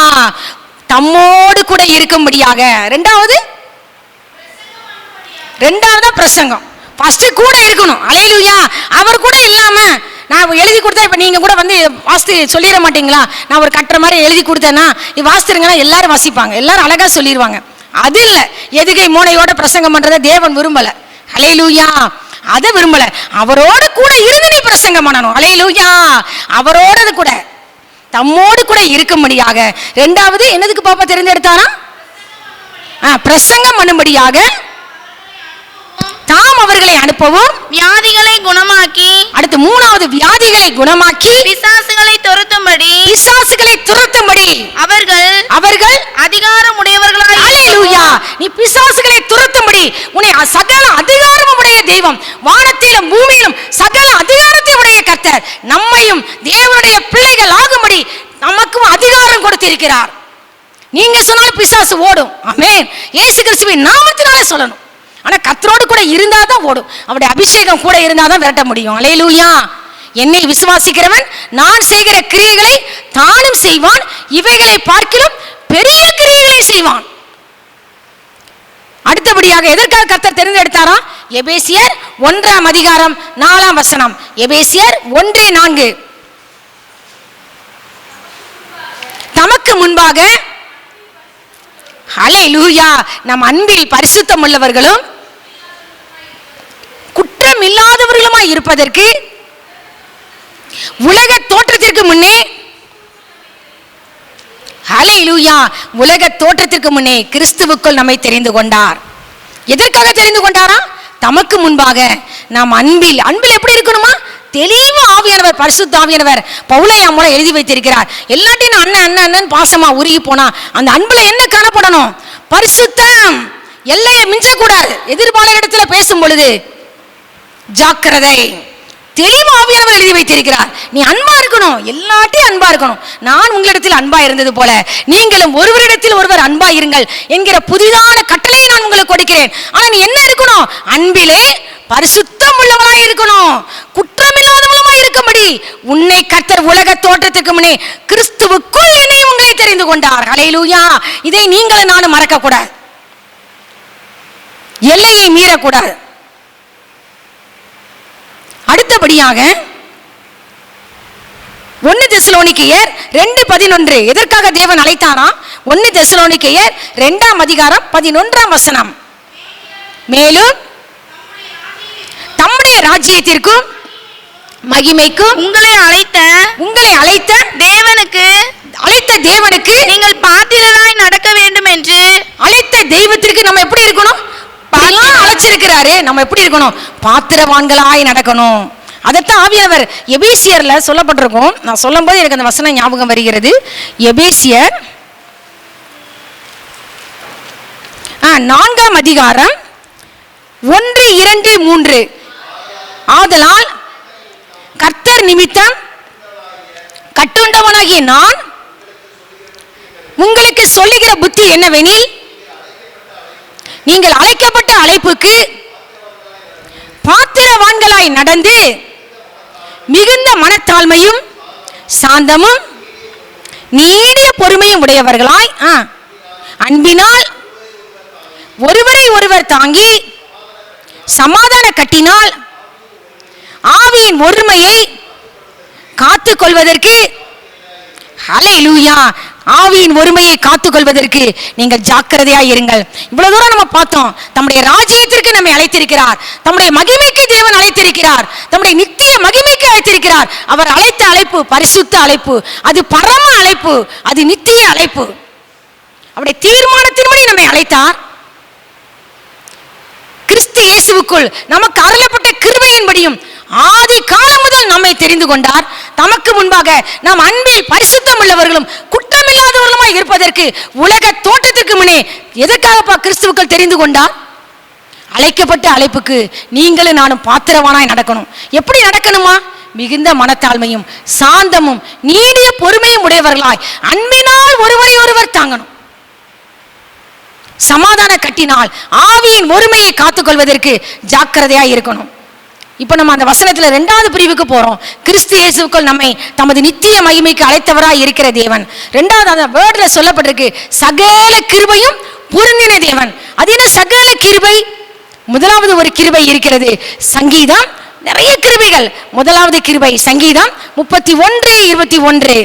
தம்மோடு கூட இருக்கும்படியாக. 2வது பிரசங்கம். ஃபர்ஸ்ட் கூட இருக்கணும். அல்லேலூயா. அவர் கூட இல்லாம நான் எழுதி கொடுத்தா இப்ப நீங்க கூட வந்து வாஸ்து சொல்லிட மாட்டீங்களா? நான் ஒரு கட்டுற மாதிரி எழுதி கொடுத்தேன்னா வாஸ்துருங்கன்னா எல்லாரும் வாசிப்பாங்க, எல்லாரும் அழகா சொல்லிடுவாங்க. அது இல்ல, எதுகை மோனையோட பிரசங்கம் பண்றத தேவன் விரும்பல. அல்லேலூயா. அதை விரும்பல. அவரோட கூட இருந்து நீ பிரசங்கம் பண்ணணும். அல்லேலூயா. அவரோட கூட தம்மோடு கூட இருக்கும்படியாக. 2வது என்னதுக்கு பாப்பா தெரிந்தெடுத்தாரா? பிரசங்கம் பண்ணும்படியாக தாம் அவர்களை அனுப்பவும்,
வியாதிகளை குணமாக்கி.
அடுத்து 3வது வியாதிகளை குணமாக்கி
பிசாசுகளை துரத்தும்படி
அவர்கள்
அதிகாரம் உடையவர்களாய்.
அல்லேலூயா. நீ பிசாசுகளை துரத்தும்படி உன்னை சகல அதிகாரமும் உடைய தெய்வம், வானத்திலும் பூமியிலும் சகல அதிகாரத்தை உடைய கர்த்தர் நம்மையும் தேவனுடைய பிள்ளைகள் ஆகும்படி நமக்கும் அதிகாரம் கொடுத்திருக்கிறார். நீங்க சொன்னாலும் பிசாசு ஓடும். ஆமென். இயேசு கிறிஸ்துவின் நாமத்தினாலே சொல்லணும். ஆனா கர்த்தரோடு கூட இருந்தாதான் ஓடும். அவருடைய அபிஷேகம் கூட இருந்தாதான் விரட்ட முடியும். அல்லேலூயா. என்னை விசுவாசிக்கிறவன் நான் செய்கிற கிரியைகளை தானும் செய்வான், இவைகளை பார்க்கிலும் பெரிய கிரியைகளை செய்வான். அடுத்தபடியாக எதற்காக கர்த்தர் தெரிந்தெடுத்தாரா? எபேசியர் 1ஆம் அதிகாரம் 4ஆம் வசனம். எபேசியர் 1:4. தமக்கு முன்பாக, அல்லேலூயா, நம் அன்பில் பரிசுத்தம் உள்ளவர்களும் குற்றம் இல்லாதவர்களுமாய் இருப்பதற்கு உலக தோற்றத்திற்கு முன்னே, அல்லேலூயா, உலக தோற்றத்திற்கு முன்னே கிறிஸ்துவுக்குள் நம்மை தெரிந்து கொண்டார். எதற்காக தெரிந்து கொண்டாரா? தமக்கு முன்பாக நாம் அன்பில் எப்படி இருக்கணுமா? தெளிவா ஆவியானவர், பரிசுத்த ஆவியானவர் பவுலையா மூலம் எழுதி வைத்திருக்கிறார். எல்லாத்தையும் அண்ணன் அண்ணன் பாசமா உருகி போனா அந்த அன்புல என்ன காணப்படணும்? பரிசுத்தம். எல்லையை மிஞ்சக்கூடாது. எதிர்பால இடத்துல பேசும் பொழுது ஜாக்கிரதை. தெளிவா ஆவியானவர் எழுதி வைத்திருக்கிறார். நீ அன்பா இருக்கணும், எல்லாத்தையும் அன்பா இருக்கணும். நான் உங்களிடத்தில் அன்பா இருந்தது போல நீங்களும் ஒருவரிடத்தில் ஒருவர் அன்பா இருங்கள் என்கிற புதிதான கட்டளையை நான் உங்களுக்கு கொடுக்கிறேன். ஆனா நீ என்ன இருக்கணும்? அன்பிலே பரிசுத்தம் உள்ளவனாய் இருக்கணும், குற்றமில்ல உன்னை கர்த்தர் உலக தோற்றத்துக்கு முன்னே கிறிஸ்துவுக்குள் என்னை உங்களை தெரிந்து கொண்டார். ஹல்லேலூயா. இதை நீங்களும் நானும் மறக்க கூடாது, எல்லையை மீறக்கூடாது. அடுத்தபடியாக 1 தெசலோனிக்கேயர் 2:11 எதற்காக தேவன் அழைத்தாராம்? 1 தெசலோனிக்கேயர் 2ஆம் அதிகாரம் 11ஆம் வசனம். மேலும் தம்முடைய ராஜ்யத்திற்கும் மகிமைக்கும் உங்களை அழைத்த தேவனுக்கு நீங்கள் பாத்திரராய் நடக்க வேண்டும் என்று. அழைத்த தெய்வத்திற்கு நம்ம எப்படி இருக்கணும்? அழைச்சிருக்கிறாரு, நம்ம எப்படி இருக்கணும்? பாத்திரவான்களாய் நடக்கணும். அதைத்தான் ஆவியானவர் எபேசியர்ல சொல்லப்பட்டிருக்கும். நான் சொல்லும் போது எனக்கு அந்த வசனம் ஞாபகம் வருகிறது. எபேசியர் 4ஆம் அதிகாரம் 1, 2, 3. ஆதலால் கர்த்தர் நிமித்தம் கட்டுண்டவனாகிய நான் உங்களுக்கு சொல்லுகிற புத்தி என்னவெனில், நீங்கள் அழைக்கப்பட்ட அழைப்புக்கு பாத்திரவான்களாய் நடந்து மிகுந்த மனத்தாழ்மையும் சாந்தமும் நீடிய பொறுமையும் உடையவர்களாய் அன்பினால் ஒருவரை ஒருவர் தாங்கி சமாதான கட்டினால் ஆவியின் ஒருமையை காத்துக் கொள்வதற்கு, ஹல்லேலூயா, ஆவியின் ஒருமையை காத்துக் கொள்வதற்கு நீங்கள் ஜாக்கிரதையாய் இருங்கள். இவ்வளவு தூரம் நம்ம பார்த்தோம். தம்முடைய ராஜ்யத்திற்கு நம்மை அழைத்திருக்கிறார், தம்முடைய மகிமைக்கு தேவன் அழைத்திருக்கிறார், தம்முடைய நித்திய மகிமைக்கு அழைத்திருக்கிறார். அவர் அழைத்த அழைப்பு பரிசுத்த அழைப்பு, அது பரம அழைப்பு, அது நித்திய அழைப்பு. அவருடைய தீர்மானத்தின்படி நம்மை அழைத்தார். கிறிஸ்து இயேசுவுக்குள் நமக்கு அருளப்பட்ட கிருபையின்படியும் ஆதி காலம் முதல் நம்மை தெரிந்து கொண்டார். தமக்கு முன்பாக நாம் அன்பில் பரிசுத்தம் உள்ளவர்களும் குற்றமில்லாதவர்களுமாய் இருப்பதற்கு உலக தோற்றத்திற்கு முன்னே எதற்காகப்பா கிறிஸ்துவுக்குள் தெரிந்து கொண்டார்? அழைக்கப்பட்ட அழைப்புக்கு நீங்களும் நானும் பாத்திரவானாய் நடக்கணும். எப்படி நடக்கணுமா? மிகுந்த மனத்தாழ்மையும் சாந்தமும் நீடிய பொறுமையும் உடையவர்களாய் அன்பினால் ஒருவரை ஒருவர் தாங்கணும். சமாதான கட்டினால் ஆவியின் ஒருமையை காத்துக் கொள்வதற்கு ஜாக்கிரதையாய் இருக்கணும். இப்ப நம்ம அந்த வசனத்துல 2வது பிரிவுக்கு போறோம். கிறிஸ்து இயேசுவுக்குள் நம்மை தமது நித்திய மகிமைக்கு அழைத்தவராய் இருக்கிற தேவன். 2வது அந்த வேர்ட்ல சொல்லப்பட்டிருக்கு, சகல கிருபையும் பொருந்தின தேவன். அது என்ன சகல கிருபை? முதலாவது ஒரு கிருபை இருக்கிறது, சங்கீதம். நிறைய கிருபைகள். முதலாவது கிருபை சங்கீதம் 31:21.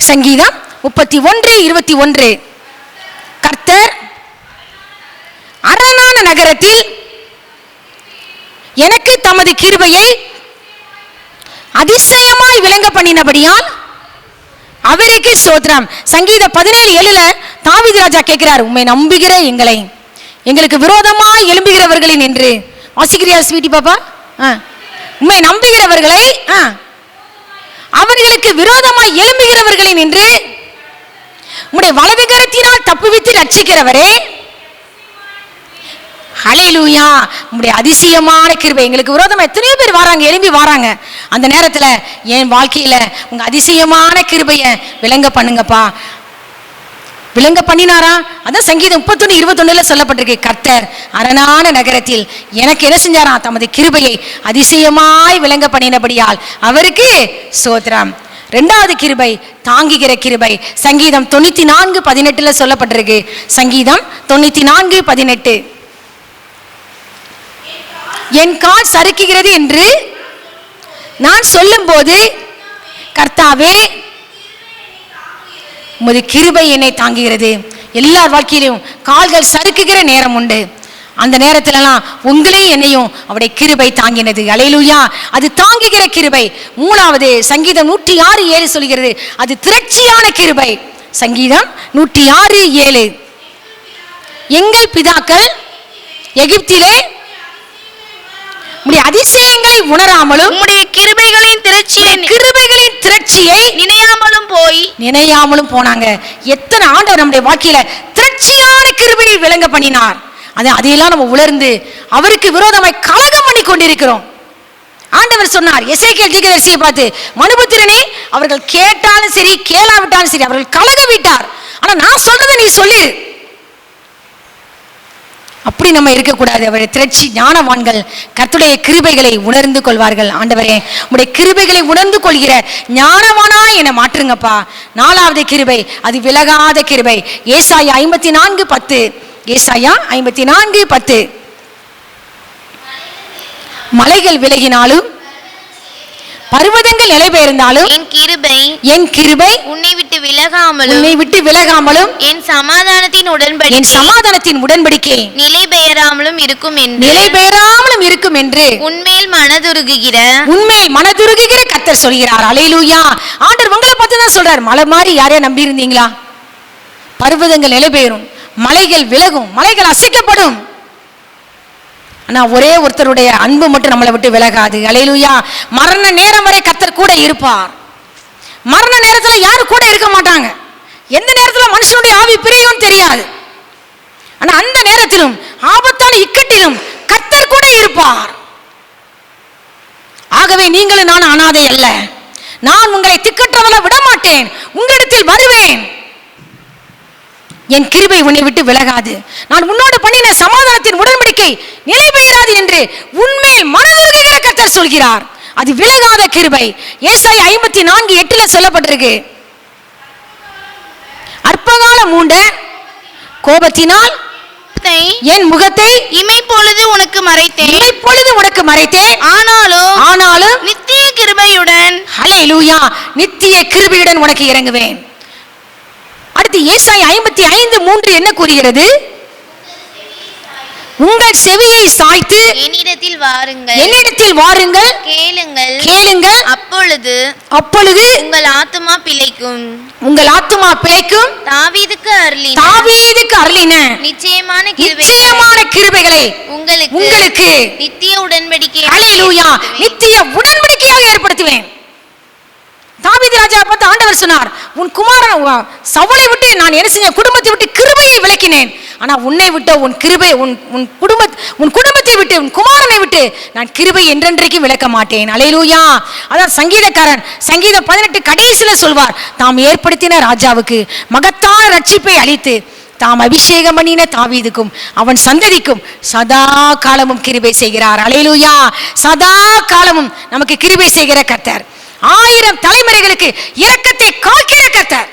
சங்கீதம் 31:21. கர்த்தர் அரணான நகரத்தில் எனக்கு தமது கிருபையை அதிசயமாய் விளங்க பண்ணினபடியால் அவருக்கு ஸ்தோத்திரம். சங்கீதம் 17:7 தாவீது ராஜா கேட்கிறார், உம்மை நம்புகிற எங்களுக்கு விரோதமாய் எழும்புகிறவர்களின் என்று. வாசிக்கிறியா ஸ்வீட்டி பாப்பா? உம்மை நம்புகிறவர்களை அவர்களுக்கு விரோதமாய் எழும்புகிறவர்களின் என்று உம்முடைய வலதுகரத்தினால் தப்புவித்து ரட்சிக்கிறவரே, ஹல்லேலூயா. உம்முடைய அதிசயமான கிருபை. எங்களுக்கு விரோதமா எத்தனையோ பேர் வராங்க, எழும்பி வராங்க. அந்த நேரத்துல என் வாழ்க்கையில உங்க அதிசயமான கிருபையை விளங்க பண்ணுங்கப்பா. விளங்க பண்ணினாரா? அதான் சங்கீதம் 31:21 சொல்லப்பட்டிருக்கு. கர்த்தர் அரணான நகரத்தில் எனக்கு என்ன செஞ்சாரா? தமது கிருபையை அதிசயமாய் விளங்க பண்ணினபடியால் அவருக்கு ஸ்தோத்திரம். 2வது கிருபை தாங்குகிற கிருபை. சங்கீதம் 94:18 சொல்லப்பட்டிருக்கு. சங்கீதம் 94:18. என் கால் சறுக்குகிறது என்று நான் சொல்லும் போது கர்த்தாவே உமது கிருபை என்னை தாங்குகிறது. எல்லார் வாழ்க்கையிலும் கால்கள் சறுக்குகிற நேரம் உண்டு. அந்த நேரத்திலலாம் உங்களையும் என்னையும் அவருடைய கிருபை தாங்கினது. அல்லேலூயா. அது தாங்குகிற கிருபை. 3வது சங்கீதம் 106:7 சொல்கிறது, அது திரட்சியான கிருபை. சங்கீதம் 106:7. எங்கள் பிதாக்கள் எகிப்திலே உம்முடைய அதிசயங்களை உணராமலும் உம்முடைய கிருபைகளின் திரட்சியை நினையாமலும் போனாங்க. எத்தனை ஆண்டவர் நம்முடைய வாழ்க்கையில திரட்சியான கிருபையை விளங்க பண்ணினார். அதையெல்லாம் நம்ம உணர்ந்து அவருக்கு விரோதமாய் கலகம் பண்ணி கொண்டிருக்கிறோம். ஆண்டவர் சொன்னார் எசேக்கியேல் தீர்க்கதரிசியை பார்த்து, மனுபுத்திரனே, அவர்கள் கேட்டாலும் சரி கேளாவிட்டாலும் சரி அவர்கள் கலக விட்டார், ஆனா நான் சொல்றதை நீ சொல்லிரு.
அப்படி நம்ம இருக்கக்கூடாது. அவருடைய திரட்சி ஞானவான்கள் கர்த்தருடைய கிருபைகளை உணர்ந்து கொள்வார்கள். ஆண்டவரே, உம்முடைய கிருபைகளை உணர்ந்து கொள்கிற ஞானவானா என்னை மாற்றுங்கப்பா. 4வது கிருபை, அது விலகாத கிருபை. ஏசாயா 54:10. ஏசாயா 54:10. மலைகள் விலகினாலும் பர்வதங்கள் நிலை பெயர்ந்தாலும் என் கிருபை உன்னை விட்டு விலகாமலும்
என் சமாதானத்தின்
உடன்படிக்கை
நிலை பெயராமலும் இருக்கும்
என்று
உன்மேல்
மனதுருகுகிற கர்த்தர் சொல்கிறார். அல்லேலூயா. ஆண்டவர் உங்களை பார்த்து தான் சொல்றார். மலை மாதிரி யாரையா நம்பி இருந்தீங்களா? பர்வதங்கள் நிலை பெயரும், மலைகள் விலகும், மலைகள் அசைக்கப்படும். ஆனா ஒரே ஒருத்தருடைய அன்பு மட்டும் நம்மளை விட்டு விலகாது. அல்லேலூயா. மரண நேரம் வரை கர்த்தர் கூட இருப்பார். மரண நேரத்துல யாரும் கூட இருக்க மாட்டாங்க. எந்த நேரத்துல மனுஷனுடைய ஆவி பிரியும் தெரியாது. ஆனா அந்த நேரத்திலும் ஆபத்தான இக்கட்டிலும் கர்த்தர் கூட இருப்பார். ஆகவே நீங்களும் நான் அனாதை அல்ல. நான் உங்களை திக்கற்றவள விட மாட்டேன், உங்களிடத்தில் வருவேன். என் கிருபை உன்னை விட்டு விலகாது, நான் உன்னோடு பண்ணின சமாதானத்தின் உடன்படிக்கை நிலை பெயராது என்று உன்மேல் மனதுருகுகிற கர்த்தர் சொல்கிறார். அது விலகாத கிருபை. ஏசாயா 54:8 சொல்லப்பட்டிருக்கு. அற்பகால மூண்ட கோபத்தினால் என் முகத்தை
இமைப்பொழுது உனக்கு மறைத்தேன்.
ஆனாலும்
நித்திய கிருபையுடன்
ஹல்லேலூயா, நித்திய கிருபையுடன் உனக்கு இறங்குவேன். அடுத்து ஏசாயா 55:3 என்ன கூறுகிறது? உங்கள் செவியை சாய்த்து
என்னிடத்தில்
வாருங்கள், கேளுங்கள். அப்பொழுது உங்கள் ஆத்துமா பிழைக்கும். தாவீதுக்கு அருளின நிச்சயமான கிருபைகளை உங்களுக்கு
நித்திய உடன்படிக்கை
ஹல்லேலூயா, நித்திய உடன்படிக்கையாக ஏற்படுத்துவேன். தாவீது ராஜாவை பார்த்து ஆண்டவர் சொன்னார், உன் குமாரன் சவுலை விட்டு நான் என்ன செஞ்சேன்? குடும்பத்தை விட்டு கிருபையை விலக்கினேன். ஆனா உன்னை விட்டு உன் கிருபை உன் குடும்பத்தை விட்டு உன் குமாரனை விட்டு நான் கிருபை என்றென்றைக்கும் விலக்க மாட்டேன். அல்லேலூயா. அதான் சங்கீதக்காரன் சங்கீதம் 18 கடைசியில சொல்வார், தாம் ஏற்படுத்தின ராஜாவுக்கு மகத்தான ரட்சிப்பை அளித்து தாம் அபிஷேகம் பண்ணின தாவீதுக்கும் அவன் சந்ததிக்கும் சதா காலமும் கிருபை செய்கிறார். அல்லேலூயா. சதா காலமும் நமக்கு கிருபை செய்கிற கர்த்தர், 1000 தலைமுறைகளுக்கு இரக்கத்தை காக்கிற கர்த்தர்.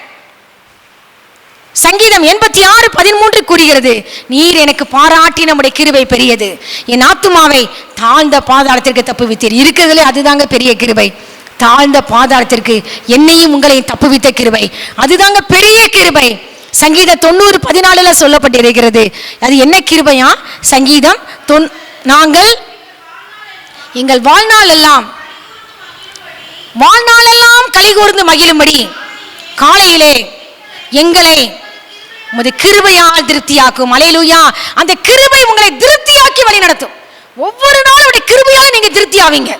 சங்கீதம் 86:13 கூறுகிறது, நீர் எனக்கு பாராட்டி நம்முடைய கிருபை பெரியது, என் ஆத்துமாவை தாழ்ந்த பாதாளத்திற்கு தப்புவித்தீர். இருக்கிறதுலே அதுதாங்க பெரிய கிருபை. தாழ்ந்த பாதாளத்திற்கு என்னையும் உங்களையும் தப்புவித்த கிருபை, அதுதாங்க பெரிய கிருபை. சங்கீதம் 90:14 சொல்லப்பட்டிருக்கிறது. அது என்ன கிருபையா? சங்கீதம் நாங்கள் எங்கள் வாழ்நாளெல்லாம் கலிகூர்ந்து மகிழும்படி காலையிலே எங்களை உமது கிருபையால் திருப்தியாக்கும். அல்லேலூயா. அந்த கிருபை உங்களை திருப்தியாக்கி வழி நடத்தும். ஒவ்வொரு நாளும் கிருபையால் நீங்க திருப்தி ஆவீங்க.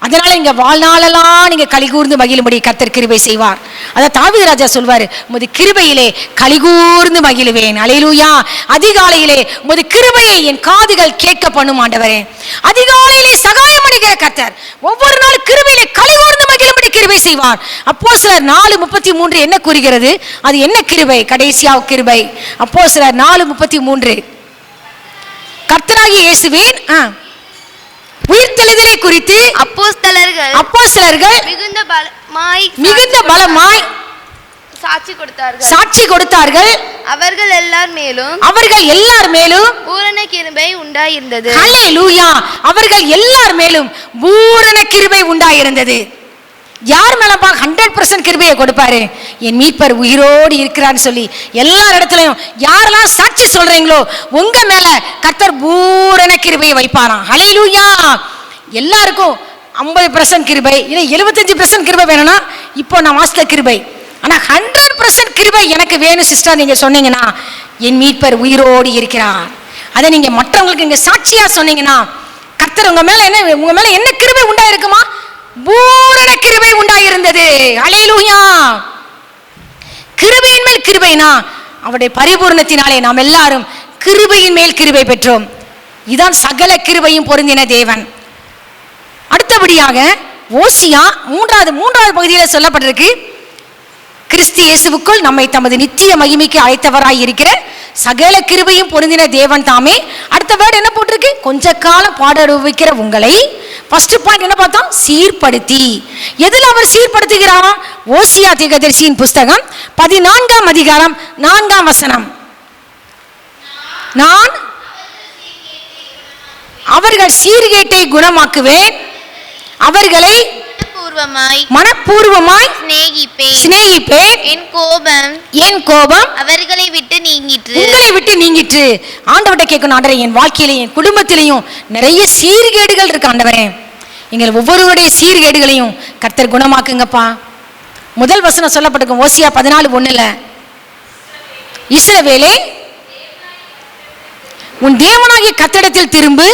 அதனால இங்க வாழ்நாளெல்லாம் நீங்க கலிகூர்ந்து மகிழும்படி கர்த்தர் கிருபை செய்வார். அதான் தாவீது ராஜா சொல்வாரு, உமது கிருபையிலே கலிகூர்ந்து மகிழுவேன். அல்லேலூயா. அதிகாலையிலே உமது கிருபையை என் காதுகள் கேட்க பண்ணும் ஆண்டவரே. அதிகாலையிலே சகாயம் பண்ணுகிற கர்த்தர் ஒவ்வொரு நாள் கிருபையிலே கலிகூர்ந்து மகிழும்படி கிருபை செய்வார். அப்போஸ்தலர் 4:33 என்ன கூறுகிறது? அது என்ன கிருபை? கடைசியா கிருபை. அப்போஸ்தலர் 4:33 கர்த்தராகிய இயேசுவின் உயிர்த்தெழுதலை குறித்து அப்போஸ்தலர்கள் மிகுந்த பலமாய் சாட்சி கொடுத்தார்கள். அவர்கள் எல்லார் மேலும்
பூரண கிருபை உண்டாயிருந்தது.
ஹல்லேலூயா. அவர்கள் எல்லார் மேலும் பூரண கிருபை உண்டாயிருந்தது. யார் மேலப்பா 100% கிருபையை கொடுப்பாரு? என் மீட்பர் உயிரோடு இருக்கிறான்னு சொல்லி எல்லார் இடத்துலையும் யாரெல்லாம் சாட்சி சொல்றீங்களோ உங்க மேல கர்த்தர் பூரண கிருபையை வைப்பாராம். ஹல்லேலூயா. எல்லாருக்கும் 50% கிருபை, இல்லை 75% கிருபை வேணும்னா இப்போ நான் வாசித்த கிருபை. ஆனா 100% கிருபை எனக்கு வேணும் சிஸ்டர் நீங்க சொன்னீங்கன்னா, என் மீட்பர் உயிரோடு இருக்கிறார், அதை நீங்க மற்றவங்களுக்கு இங்க சாட்சியா சொன்னீங்கன்னா கர்த்தர் உங்க மேல என்ன கிருபை உண்டாயிருக்குமா? பூரண கிருபை உண்டாயிருந்தது. அல்லேலூயா. கிருபையின் மேல் கிருபைனா அவருடைய பரிபூர்ணத்தினாலே நாம் எல்லாரும் கிருபையின் மேல் கிருபை பெற்றோம். இதான் சகல கிருபையும் பொருந்தின தேவன். அடுத்தபடியாக ஓசியா மூன்றாவது பகுதியில் சொல்லப்பட்டிருக்கு, கிறிஸ்து இயேசுவுக்குள் நம்மை தமது நித்திய மகிமைக்கு அழைத்தவராய் இருக்கிற சகல கிருபையும் பொருந்தின தேவன் தாமே. அடுத்த வேர்டு என்ன போட்டிருக்கு? கொஞ்ச காலம் பாட அனுபவிக்கிற உங்களை. ஃபர்ஸ்ட் பாயிண்ட் என்ன பார்த்தோம்? சீர்படுத்தி. எதில் அவர் சீர்படுத்துகிறாரா? ஓசியா தீர்க்கதரிசியின் புஸ்தகம் 14ஆம் அதிகாரம் 4ஆம் வசனம். நான் அவர்கள் சீர்கேட்டை குணமாக்குவேன், அவர்களை மனப்பூர்வமாய் சிநேகிப்பேன். என் கோபம்
அவர்களை விட்டு நீங்கிற்று.
உங்களை விட்டு நீங்கிற்று. ஆண்டவர்கிட்ட கேட்கணும், ஆண்டவரே என் வாழ்க்கையிலையும் என் குடும்பத்திலையும் நிறைய சீர்கேடுகள் இருக்கு ஆண்டவரே, எங்கள் ஒவ்வொருவருடைய சீர்கேடுகளையும் கர்த்தர் குணமாக்குங்கப்பா. முதல் வசனம் சொல்லப்பட்டிருக்கும் ஓசியா 14:1. இஸ்ரவேலே, உன் தேவனாகிய கர்த்தரிடத்தில் திரும்பு,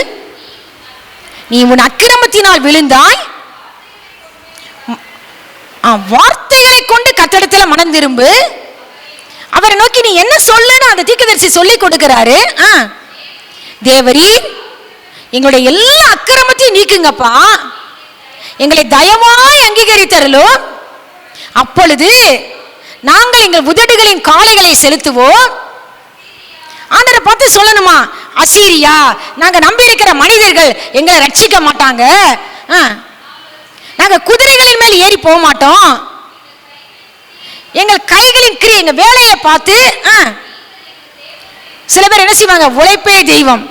நீ உன் அக்கிரமத்தினால் விழுந்தாய், வார்த்தைகளை கொண்டு கர்த்தரிடத்தில் மனம் திரும்பு. அவரை நோக்கி நீ என்ன சொல்லணும் அந்த தீர்க்கதரிசி சொல்லி கொடுக்கிறாரு. தேவரீர் எங்களுடைய எல்லா அக்கிரமத்தையும் நீக்குங்கப்பா, எங்களை தயவாய் அங்கீகரித்தரலோ, அப்பொழுது நாங்கள் எங்கள் உதடுகளின் காளைகளை செலுத்துவோம். ஆண்டவரை பார்த்து சொல்லணுமா? அசீரியா, நாங்க நம்பி இருக்கிற மனிதர்கள் எங்களை ரட்சிக்க மாட்டாங்க, நாங்க குதிரைகளின் மேல் ஏறி போக மாட்டோம், எங்கள் கைகளின் கிரியை எங்க வேலையை பார்த்து. சில பேர் என்ன செய்வாங்க? உழைப்பே தெய்வம்.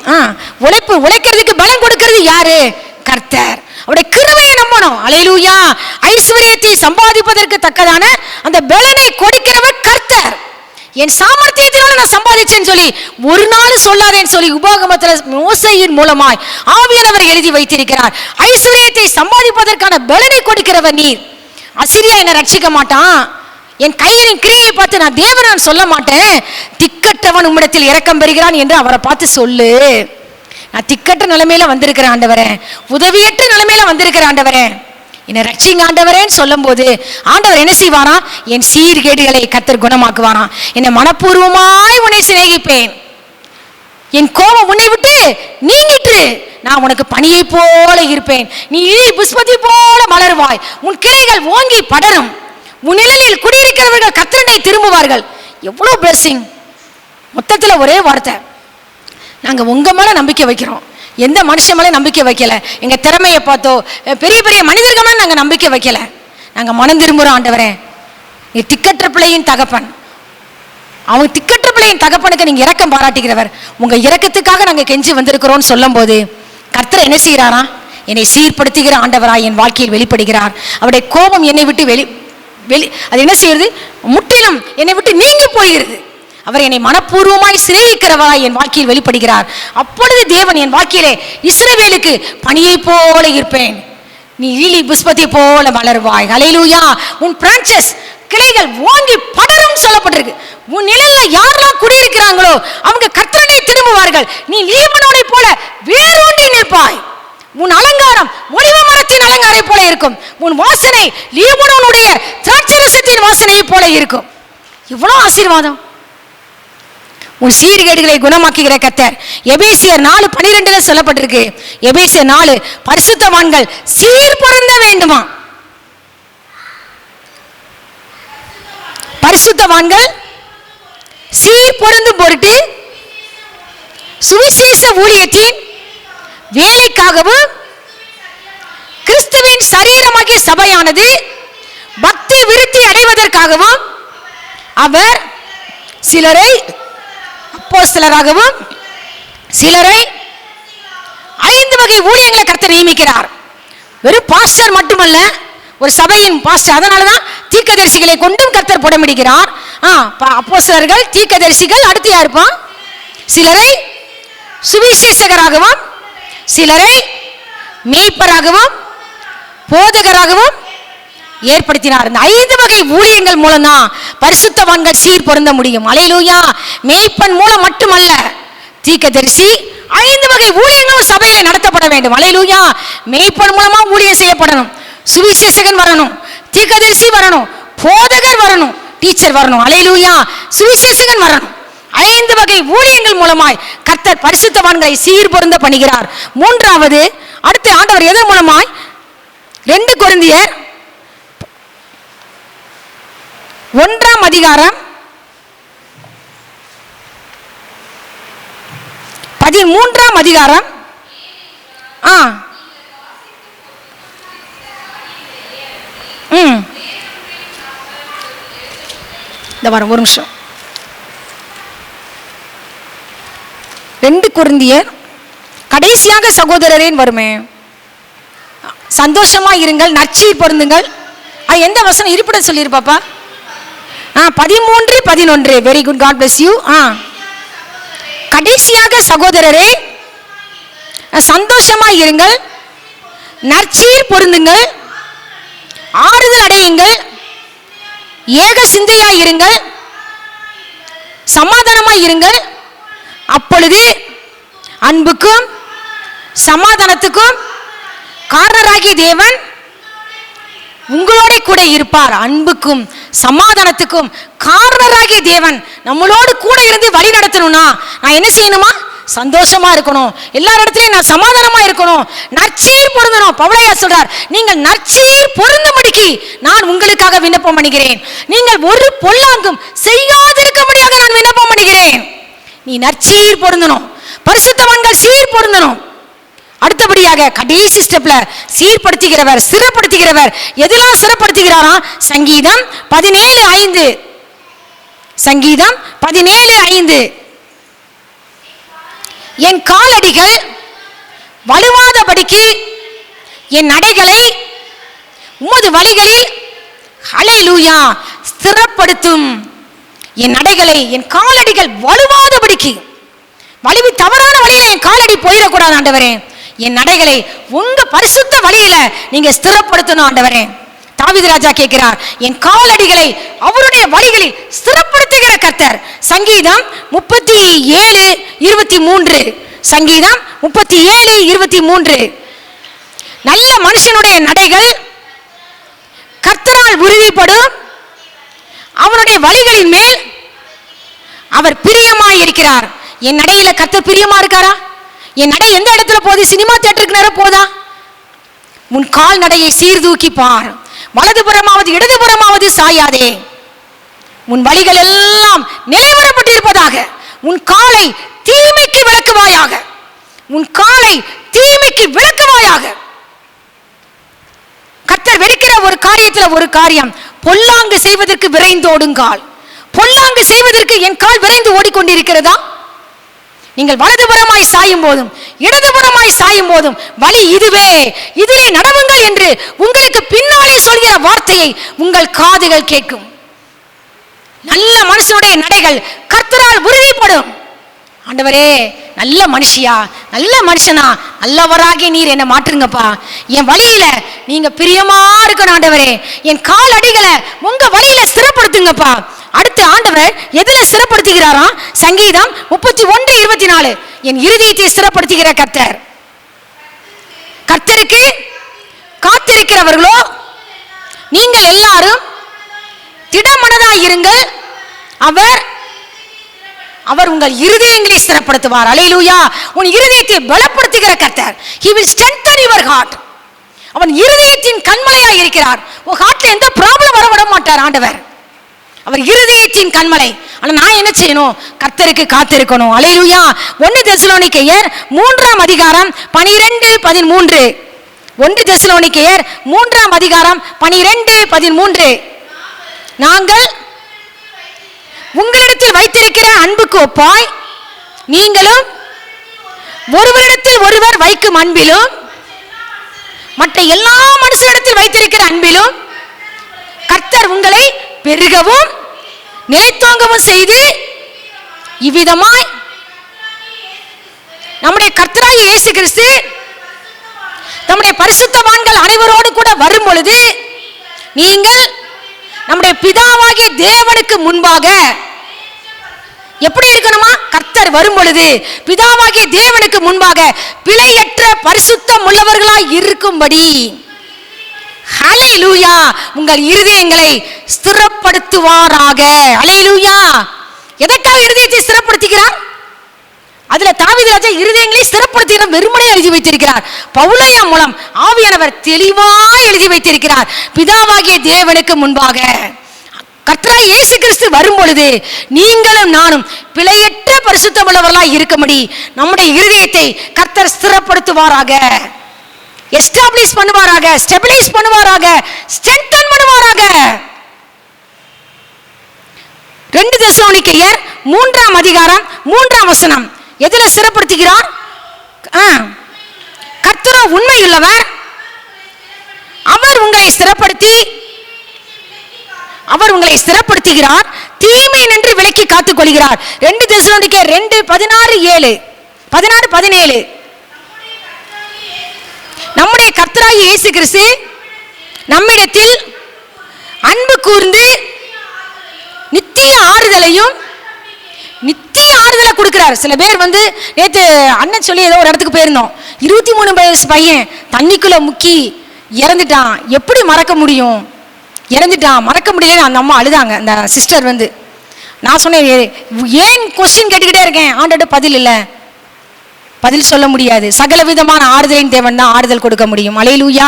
உழைக்கிறதுக்கு பலம் கொடுக்கிறது யாரு? கர்த்தர். அவருடைய கிருபையை நம்பணும். அல்லேலூயா. ஐஸ்வர்யத்தை சம்பாதிப்பதற்கு தக்கதான அந்த பலனை கொடுக்கிறவர் கர்த்தர். என் சாமர்த்தியத்தினால நான் சம்பாதிச்சேன்னு சொல்லி ஒரு நாள் சொல்லாதேன்னு சொல்லி உபாகமத்தில் மோசேயின் மூலமாய் ஆவியானவர் எழுதி வைத்திருக்கிறார். ஐஸ்வர்யத்தை சம்பாதிப்பதற்கான பலனை கொடுக்கிறவர் நீர். அசீரியா என்னை ரட்சிக்க மாட்டான், என் கைகளின் கிரியை பார்த்து நான் தேவன் சொல்ல மாட்டேன், திக்கற்றவன் உம்மிடத்தில் இரக்கம் பெறுகிறான் என்று அவரை பார்த்து சொல்லு. நான் திக்கற்ற நிலைமையில வந்திருக்கிறேன் ஆண்டவரே, உதவியற்ற நிலைமையில வந்திருக்கிறேன் ஆண்டவரே, என்னை ரட்சிங்க ஆண்டவரேன்னு சொல்லும் போது ஆண்டவர் என்ன செய்வாராம்? என் சீர்கேடுகளை கர்த்தர் குணமாக்குவாராம். என்னை மனப்பூர்வமாய் உன்னை சிநேகிப்பேன், என் கோபம் உன்னை விட்டு நீங்கிற்று, நான் உனக்கு பனியை போல இருப்பேன், நீ இழி புஷ்பத்தை போல மலர்வாய், உன் கிளைகள் ஓங்கி படரும், உன் நிழலில் குடியிருக்கிறவர்கள் கர்த்தரை திரும்புவார்கள். எவ்வளவு பிளஸிங்! மொத்தத்தில் ஒரே வார்த்தை, நாங்க உங்க மேல நம்பிக்கை வைக்கிறோம், எந்த மனுஷன் மேலே நம்பிக்கை வைக்கல, எங்க திறமையை பார்த்தோ பெரிய பெரிய மனிதர்கள் மேலே நாங்க நம்பிக்கை வைக்கல, நாங்க மனம் திரும்புறோம் ஆண்டவரே. நீ திக்கற்ற பிள்ளையின் தகப்பன், அவங்க திக்கற்ற பிள்ளையின் தகப்பனுக்கு நீங்க இரக்கம் பாராட்டுகிறவர், உங்க இரக்கத்துக்காக நாங்க கெஞ்சி வந்திருக்கிறோம்னு சொல்லும் போது கர்த்தர் என்ன செய்யறாரா? என்னை சீர்படுத்துகிற ஆண்டவராய் என் வாழ்க்கையில் வெளிப்படுகிறார். அவருடைய கோபம் என்னை விட்டு அது என்ன செய்யறது? முற்றிலும் என்னை விட்டு நீங்கி போகிறது. அவர் என்னை மனப்பூர்வமாய் சிநேகிக்கிறவராய் என் வாழ்க்கையில் வெளிப்படுகிறார். அப்பொழுது தேவன் என் வாழ்க்கையிலே இஸ்ரவேலுக்கு பனியை போல இருப்பேன், நீ லீலி புஷ்பத்தை போல மலர்வாய். ஹல்லேலூயா. உன் பிரான்சஸ் கிளைகள் ஓங்கி படரும் சொல்லப்பட்டிருக்கு. உன் நிழல்ல யாரெல்லாம் குடியிருக்கிறாங்களோ அவங்க கர்த்தரை திரும்புவார்கள். நீ லீபனோனை போல வேரூன்றி நிற்பாய். உன் அலங்காரம் ஒலிவ மரத்தின் அலங்காரை போல இருக்கும். உன் வாசனை லீபனோனுடைய திராட்சரசத்தின் வாசனையை போல இருக்கும். இவ்வளவு ஆசீர்வாதம். உன் சீர்கேடுகளை குணமாக்குகிற கர்த்தர். எபேசியர் 4:12 சொல்லப்பட்டிருக்கு. எபேசியர் 4, பரிசுத்தவான்கள் சீர் பொருந்த வேண்டுமா? பரிசுத்தவான்கள் சீர் பொருந்தும் பொருட்டு சுவிசேஷ ஊழியத்தின் வேலைக்காகவும் கிறிஸ்துவின் சரீரமாகிய சபையானது பக்தி விருத்தி அடைவதற்காகவும் அவர் சிலரை அப்போஸ்தலராகவும் சிலரை 5 வகை ஊழியங்களை கர்த்தர் நியமிக்கிறார். வெறும் பாஸ்டர் மட்டுமல்ல, ஒரு சபையின் பாஸ்டர். அதனாலதான் தீர்க்கதரிசிகளை கொண்டும் கர்த்தர் புடமிடுகிறார். அப்போஸ்தலர்கள், தீர்க்கதரிசிகள், அடுத்து யாருப்பா? சிலரை சுவிசேஷகராகவும் சிலரை மேய்ப்பராகவும் போதகராகவும் ஏற்படுத்தினார். இந்த 5 வகை ஊழியங்கள் மூலம் தான் பரிசுத்தவான்கள் சீர் பொருந்த முடியும். அல்லேலூயா. மேய்ப்பன் மூலம் மட்டுமல்ல, தீர்க்கதரிசி 5 வகை ஊழியங்களும் சபையிலே நடத்தப்பட வேண்டும். அல்லேலூயா. மேய்ப்பன் மூலமா ஊழியம் செய்யப்படணும். சுவிசேஷகன் வரணும், தீர்க்கதரிசி வரணும், போதகர் வரணும், டீச்சர் வரணும். அல்லேலூயா. சுவிசேஷகன் வரணும். 5 வகை ஊழியங்கள் மூலமாய் கர்த்தர் பரிசுத்தவான்களை சீர் பொருந்த பண்ணுகிறார். 3வது, அடுத்து ஆண்டவர் எதன் மூலமாய்? 2 கொரிந்தியர் 1
அதிகாரம் 13ஆம் அதிகாரம் இந்த வாரம் ஒரு நிமிஷம். 2 கொரிந்தியர் கடைசியாக சகோதரரேன் வருமே. சந்தோஷமா இருங்கள், நற்செய்தி பொருந்துங்கள். அது எந்த வசனம் இருப்பிடம் சொல்லியிருப்பாப்பா? 13:11. Very good, God bless you. கடைசியாக சகோதரரே சந்தோஷமா இருங்கள், நற்செய்தி பொருந்துங்கள், ஆறுதல் அடையுங்கள், ஏக சிந்தையாய் இருங்கள், சமாதானமாய் இருங்கள். அப்பொழுது அன்புக்கும் சமாதானத்துக்கும் காரணராகிய தேவன் உங்களோட கூட இருப்பார். அன்புக்கும் சமாதானத்துக்கும் காரணராகிய தேவன் நம்மளோடு கூட இருந்து வழி நடத்தணும்னா நான் என்ன செய்யணுமா? சந்தோஷமா இருக்கணும், எல்லார் இடத்துலயும் நான் சமாதானமா இருக்கணும், நற்செய்தி பொருந்தணும். பவுலையா சொல்றார், நீங்கள் நற்செய்தி பொருந்தும்படிக்கு நான் உங்களுக்காக விண்ணப்பம் பண்ணுகிறேன். நீங்கள் ஒரு பொல்லாங்கும் செய்யாதிருக்கும்படியாக நான் விண்ணப்பம் பண்ணுகிறேன். நீ நற்செய்தி பொருந்தணும், பரிசுத்தவான்கள் சீர் பொருந்தணும். அடுத்தபடியாக கடைசி ஸ்டெப்ல சீர்படுத்துகிறவர், சிறப்படுத்துகிறவர். எதெல்லாம் சிறப்படுத்துகிறாரா? சங்கீதம் 17:5. சங்கீதம் 17:5. என் காலடிகள் வலுவாதபடிக்கு என் நடைகளை உமது வழிகளில் ஹல்லேலூயா ஸ்திரப்படுத்தும். என் நடைகளை, என் காலடிகள் வலுவாதபடிக்கு, வலிவு தவறான வழியில என் காலடி போயிடக்கூடாது ஆண்டவரே. என் நடைகளை உங்க பரிசுத்த வழியில நீங்க ஸ்திரப்படுத்தணும் ஆண்டவரே. தாவீது ராஜா கேட்கிறார், என் காலடிகளை அவருடைய வழிகளில் ஸ்திரப்படுத்துகிற கர்த்தர். சங்கீதம் 37:23. சங்கீதம் 37:23. நல்ல மனுஷனுடைய நடைகள் கர்த்தரால் உறுதிப்படும், அவருடைய வழிகளின் மேல் அவர் பிரியமாய் இருக்கிறார். என் நடையில கர்த்தர் பிரியமா இருக்காரா? என் நடை எந்த இடத்துல போகுது? சினிமா தியேட்டருக்கு நேரம் போதா? உன் கால் நடையை சீர்தூக்கி பார். வலதுபுறமாவது இடதுபுறமாவது சாயாதே. உன் வழிகள் எல்லாம் நிலைவரப்பட்டிருப்பதாக. உன் காலை தீமைக்கு விலக்குவாயாக. உன் காலை தீமைக்கு விலக்குவாயாக. கர்த்தர் வெறுக்கிற ஒரு காரியத்துல ஒரு காரியம், பொல்லாங்கு செய்வதற்கு விரைந்தோடுங்கால். பொல்லாங்கு செய்வதற்கு என் கால் விரைந்து ஓடிக்கொண்டிருக்கிறதா? நீங்கள் வலதுபுறமாய் சாயும் போதும் இடதுபுறமாய் சாயும் போதும் வழி இதுவே, இதிலே நடவுங்கள் என்று உங்களுக்கு பின்னாலே சொல்கிற வார்த்தையை உங்கள் காதுகள் கேட்கும். நல்ல மனுஷனுடைய நடைகள் கர்த்தரால் உறுதிப்படும். ஆண்டவரே, நல்ல மனுஷியா, நல்ல மனுஷனா, நல்லவராகிய நீர் என்ன மாற்றுங்கப்பா. என் வழியில நீங்க பிரியமா இருக்கணும் ஆண்டவரே. என் கால் அடிகளை உங்க வழியில ஸ்திரப்படுத்துங்கப்பா. அடுத்து ஆண்டவர் எதுல ஸ்திரப்படுத்துகிறாரா? சங்கீதம் 31:24. என் இருதயத்தை ஸ்திரப்படுத்துகிற கர்த்தர். கர்த்தருக்கு காத்திருக்கிறவர்களோ நீங்கள் எல்லாரும் திடமனதாய் இருங்கள், அவர் உங்கள் இருதயங்களை ஸ்திரப்படுத்துவார். அல்லேலூயா. உன் இருதயத்தை பலப்படுத்துகிற கர்த்தர். He will strengthen your heart. அவன் இருதயத்தின் கண்மலையாய் இருக்கிறார். உன் ஹார்ட்ல எந்த ப்ராப்ளம் வர விட மாட்டார் ஆண்டவர். அவர் இருதயத்தின் கண்மலை. ஆனா நான் என்ன செய்யணும்? கர்த்தருக்கு காத்திருக்கணும். அல்லேலூயா. 1 தெசலோனிக்கேயர் 3ஆம் அதிகாரம் 12-13. 1 தெசலோனிக்கேயர் 3ஆம் அதிகாரம் 12-13. நாங்கள் உங்களிடத்தில் வைத்திருக்கிற அன்புக்கு ஒப்பாய் நீங்களும் ஒருவரிடத்தில் ஒருவர் வைக்கும் அன்பிலும் மற்ற எல்லா மனுஷரிடத்தில் வைத்திருக்கிற அன்பிலும் கர்த்தர் உங்களை பெருகவும் நிலைத்தோங்கவும் செய்து இவ்விதமாய் நம்முடைய கர்த்தராகிய இயேசு கிறிஸ்து நம்முடைய பரிசுத்தவான்கள் அனைவரோடு கூட வரும் பொழுது நீங்கள் நம்முடைய பிதாவாகிய தேவனுக்கு முன்பாக எப்படி இருக்கணுமா? கர்த்தர் வரும் பொழுது பிதாவாகிய தேவனுக்கு முன்பாக பிழையற்ற பரிசுத்தம் உள்ளவர்களாய் இருக்கும்படி ஹல்லேலூயா உங்கள் இருதயங்களை ஸ்திரப்படுத்துவாராக. ஹல்லேலூயா. எதற்காக இருதயத்தை ஸ்திரப்படுத்துகிறார்? அதுல தாவீது ராஜா இருதயங்களை ஸ்திரப்படுத்துகிற வெறுமனே எழுதி வைத்திருக்கிறார். பவுலையா மூலம் ஆவியானவர் தெளிவாய் எழுதி வைத்திருக்கிறார். பிதாவாகிய தேவனுக்கு முன்பாக கர்த்தராகிய இயேசு கிறிஸ்து வரும் பொழுது நீங்களும் நானும் பிழையற்ற பரிசுத்தமுள்ளவர்களாய் இருக்கும்படி நம்முடைய இருதயத்தை கர்த்தர் ஸ்திரப்படுத்துவாராக, எஸ்டாப்ளிஷ் பண்ணுவாராக, ஸ்டெபிலைஸ் பண்ணுவாராக, ஸ்ட்ரெங்தன் பண்ணுவாராக. 2 தெசலோனிக்கேயர் 3ஆம் அதிகாரம் 3ஆம் வசனம் எதுல ஸ்திரப்படுத்துகிறார்? கர்த்தரோ உண்மையுள்ளவர், அவர் உங்களை ஸ்திரப்படுத்துகிறார், தீமை நின்று விலக்கி காத்துக் கொள்கிறார். 2 தெசலோனிக்கேயர் 2:16-17 நம்முடைய கர்த்தராகிய இயேசு கிறிஸ்து நம்மிடத்தில் அன்பு கூர்ந்து நித்திய ஆறுதலை கொடுக்கிறார். சில பேர் நேத்து அண்ணன் சொல்லி ஏதோ ஒரு இடத்துக்கு போயிருந்தோம், 23 வயசு பையன் தண்ணிக்குள்ள முக்கி இறந்துட்டான், எப்படி மறக்க முடியும்? இறந்துட்டான், மறக்க முடியல. அந்த அம்மா அழுதாங்க. அந்த சிஸ்டர் நான் சொன்னேன், ஏன் கொஸ்டின் கேட்டுக்கிட்டே இருக்கேன், ஆண்டோட பதில் இல்லை, பதில் சொல்ல முடியாது. சகல விதமான ஆறுதலின் தேவன் தான் ஆறுதல் கொடுக்க முடியும். அல்லேலூயா.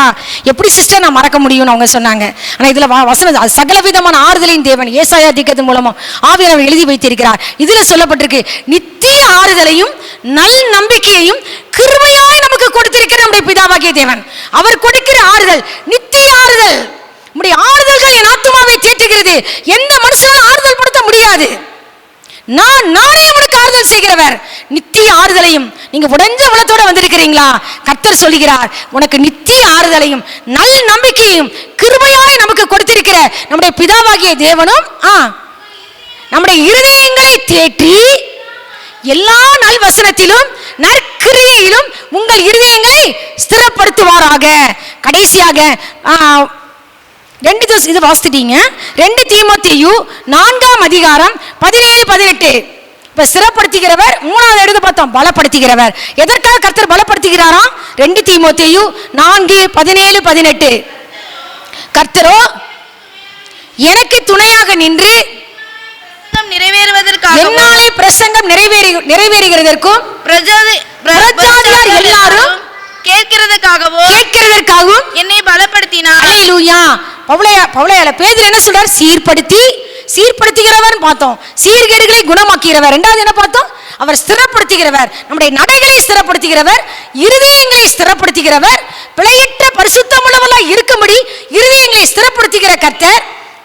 எப்படி சிஸ்டர் நான் மறக்க முடியும்னு அவங்க சொன்னாங்க. ஆனால் இதில் வசனம் சகல விதமான ஆறுதலின் தேவன் ஏசாயா தீர்க்கதரிசி மூலமா ஆவியானவர் எழுதி வைத்திருக்கிறார். இதில் சொல்லப்பட்டிருக்கு, நித்திய ஆறுதலையும் நல் நம்பிக்கையையும் கிருபையாய் நமக்கு கொடுத்திருக்கிற நம்முடைய பிதாவாகிய தேவன். அவர் கொடுக்கிற ஆறுதல் நித்திய ஆறுதல். நம்முடைய ஆறுதல்கள் என் ஆத்துமாவை தேற்றுகிறது. எந்த மனுஷனாலும் ஆறுதல் படுத்த முடியாது. நானே உனக்கு ஆறுதல் செய்கிறவர். நித்திய ஆறுதலையும், நீங்க உடைஞ்ச உள்ளத்தோட வந்திருக்கிறீங்களா? கர்த்தர் சொல்கிறார், உனக்கு நித்திய ஆறுதலையும் நல் நம்பிக்கையும் கிருபையாய் நமக்கு கொடுத்திருக்கிற நம்முடைய பிதாவாகிய தேவனும் நம்முடைய இருதயங்களை தேற்றி எல்லா நல் வசனத்திலும் நற்கிரியையிலும் உங்கள் இருதயங்களை ஸ்திரப்படுத்துவாராக. கடைசியாக 2 இது வாசிட்டீங்க. 2 தீமோத்தேயு 4ஆம் அதிகாரம் 17-18. இப்ப ஸ்திரப்படுத்துகிறவர், 3வது எடுத்து பார்த்தோம், பலப்படுத்துகிறவர். எதற்காக கர்த்தர் பலப்படுத்துகிறாராம்? 2 தீமோத்தேயு 4:17-18. கர்த்தரோ எனக்கு துணையாக நின்று என்னாலே பிரசங்கம் நிறைவேறுகிறதற்கும் பிரஜாதியார் எல்லாரும் கேட்கிறதற்காகவும் என்னை பலப்படுத்தினார். அல்லேலூயா. பவுலையால பேதுரு என்ன சொல்றார்? சீர்படுத்துகிறவர் பார்த்தோம், சீர்கேடுகளை குணமாக்குகிறவர். 2வது என்ன பார்த்தோம்? அவர் ஸ்திரப்படுத்துகிறவர், நம்முடைய நடைகளை ஸ்திரப்படுத்துகிறவர், இருதயங்களை ஸ்திரப்படுத்துகிறவர், பிழையற்ற பரிசுத்தமுள்ளவர்களாய் இருக்கும்படி இருதயங்களை ஸ்திரப்படுத்துகிற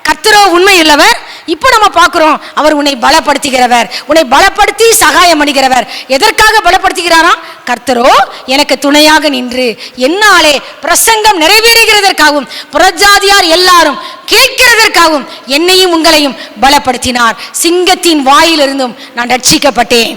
கர்த்தரோ உண்மையுள்ளவர். இப்போ நம்ம பார்க்கிறோம், அவர் உன்னை பலப்படுத்துகிறவர், உன்னை பலப்படுத்தி சகாயம் பண்ணுகிறவர். எதற்காக பலப்படுத்துகிறாராம்? கர்த்தரோ எனக்கு துணையாக நின்று என்னாலே பிரசங்கம் நிறைவேறுகிறதற்காகவும் புறஜாதியார் எல்லாரும் கேட்கிறதற்காகவும் என்னையும் உங்களையும் பலப்படுத்தினார். சிங்கத்தின் வாயிலிருந்தும் நான் ரட்சிக்கப்பட்டேன்.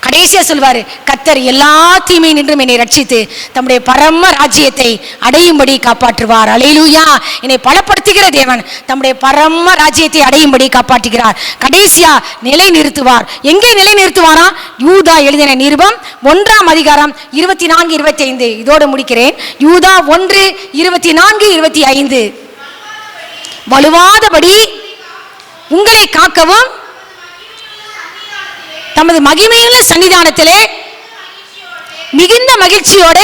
கடைசியா சொல்வாரு, கர்த்தர் எல்லா தீமை நின்றும் என்னை ரட்சித்து தம்முடைய பரம ராஜ்யத்தை அடையும்படி காப்பாற்றுவார். அல்லேலூயா. என்னை பலப்படுத்துகிற தேவன் தம்முடைய பரம ராஜ்யத்தை அடையும்படி காப்பாற்றுகிறார். கடைசியா நிலை நிறுத்துவார். எங்கே நிலை நிறுத்துவாரா? யூதா எழுதின நிருபம் 1ஆம் அதிகாரம் 24-25. இதோடு முடிக்கிறேன். யூதா 1:24-25. வலுவாதபடி உங்களை காக்கவும் தமது மகிமையுள்ள சன்னிதானத்திலே மிகுந்த மகிழ்ச்சியோட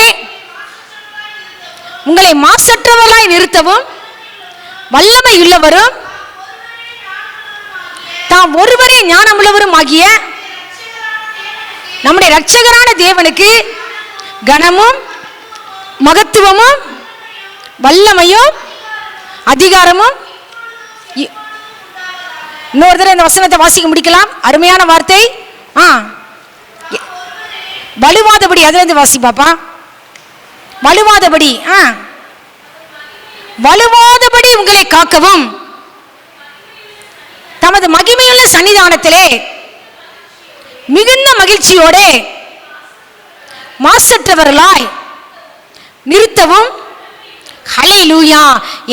உங்களை மாசற்றவர்களாய் நிறுத்தவும் வல்லமை உள்ளவரும் தாம் ஒருவரே ஞானமுள்ளவரும் ஆகிய நம்முடைய இரட்சகரான தேவனுக்கு கனமும் மகத்துவமும் வல்லமையும் அதிகாரமும். இன்னொரு தடவை இந்த வசனத்தை வாசிக்க முடிக்கலாம். அருமையான வார்த்தை. வலுவாதபடி, அதுல வாசி பாப்பா. வலுவாதபடி வலுவாதபடி உங்களை காக்கவும் தமது மகிமையுள்ள சன்னிதானத்திலே மிகுந்த மகிழ்ச்சியோட மாசற்றவர்களாய் நிறுத்தவும். ஹல்லேலூயா.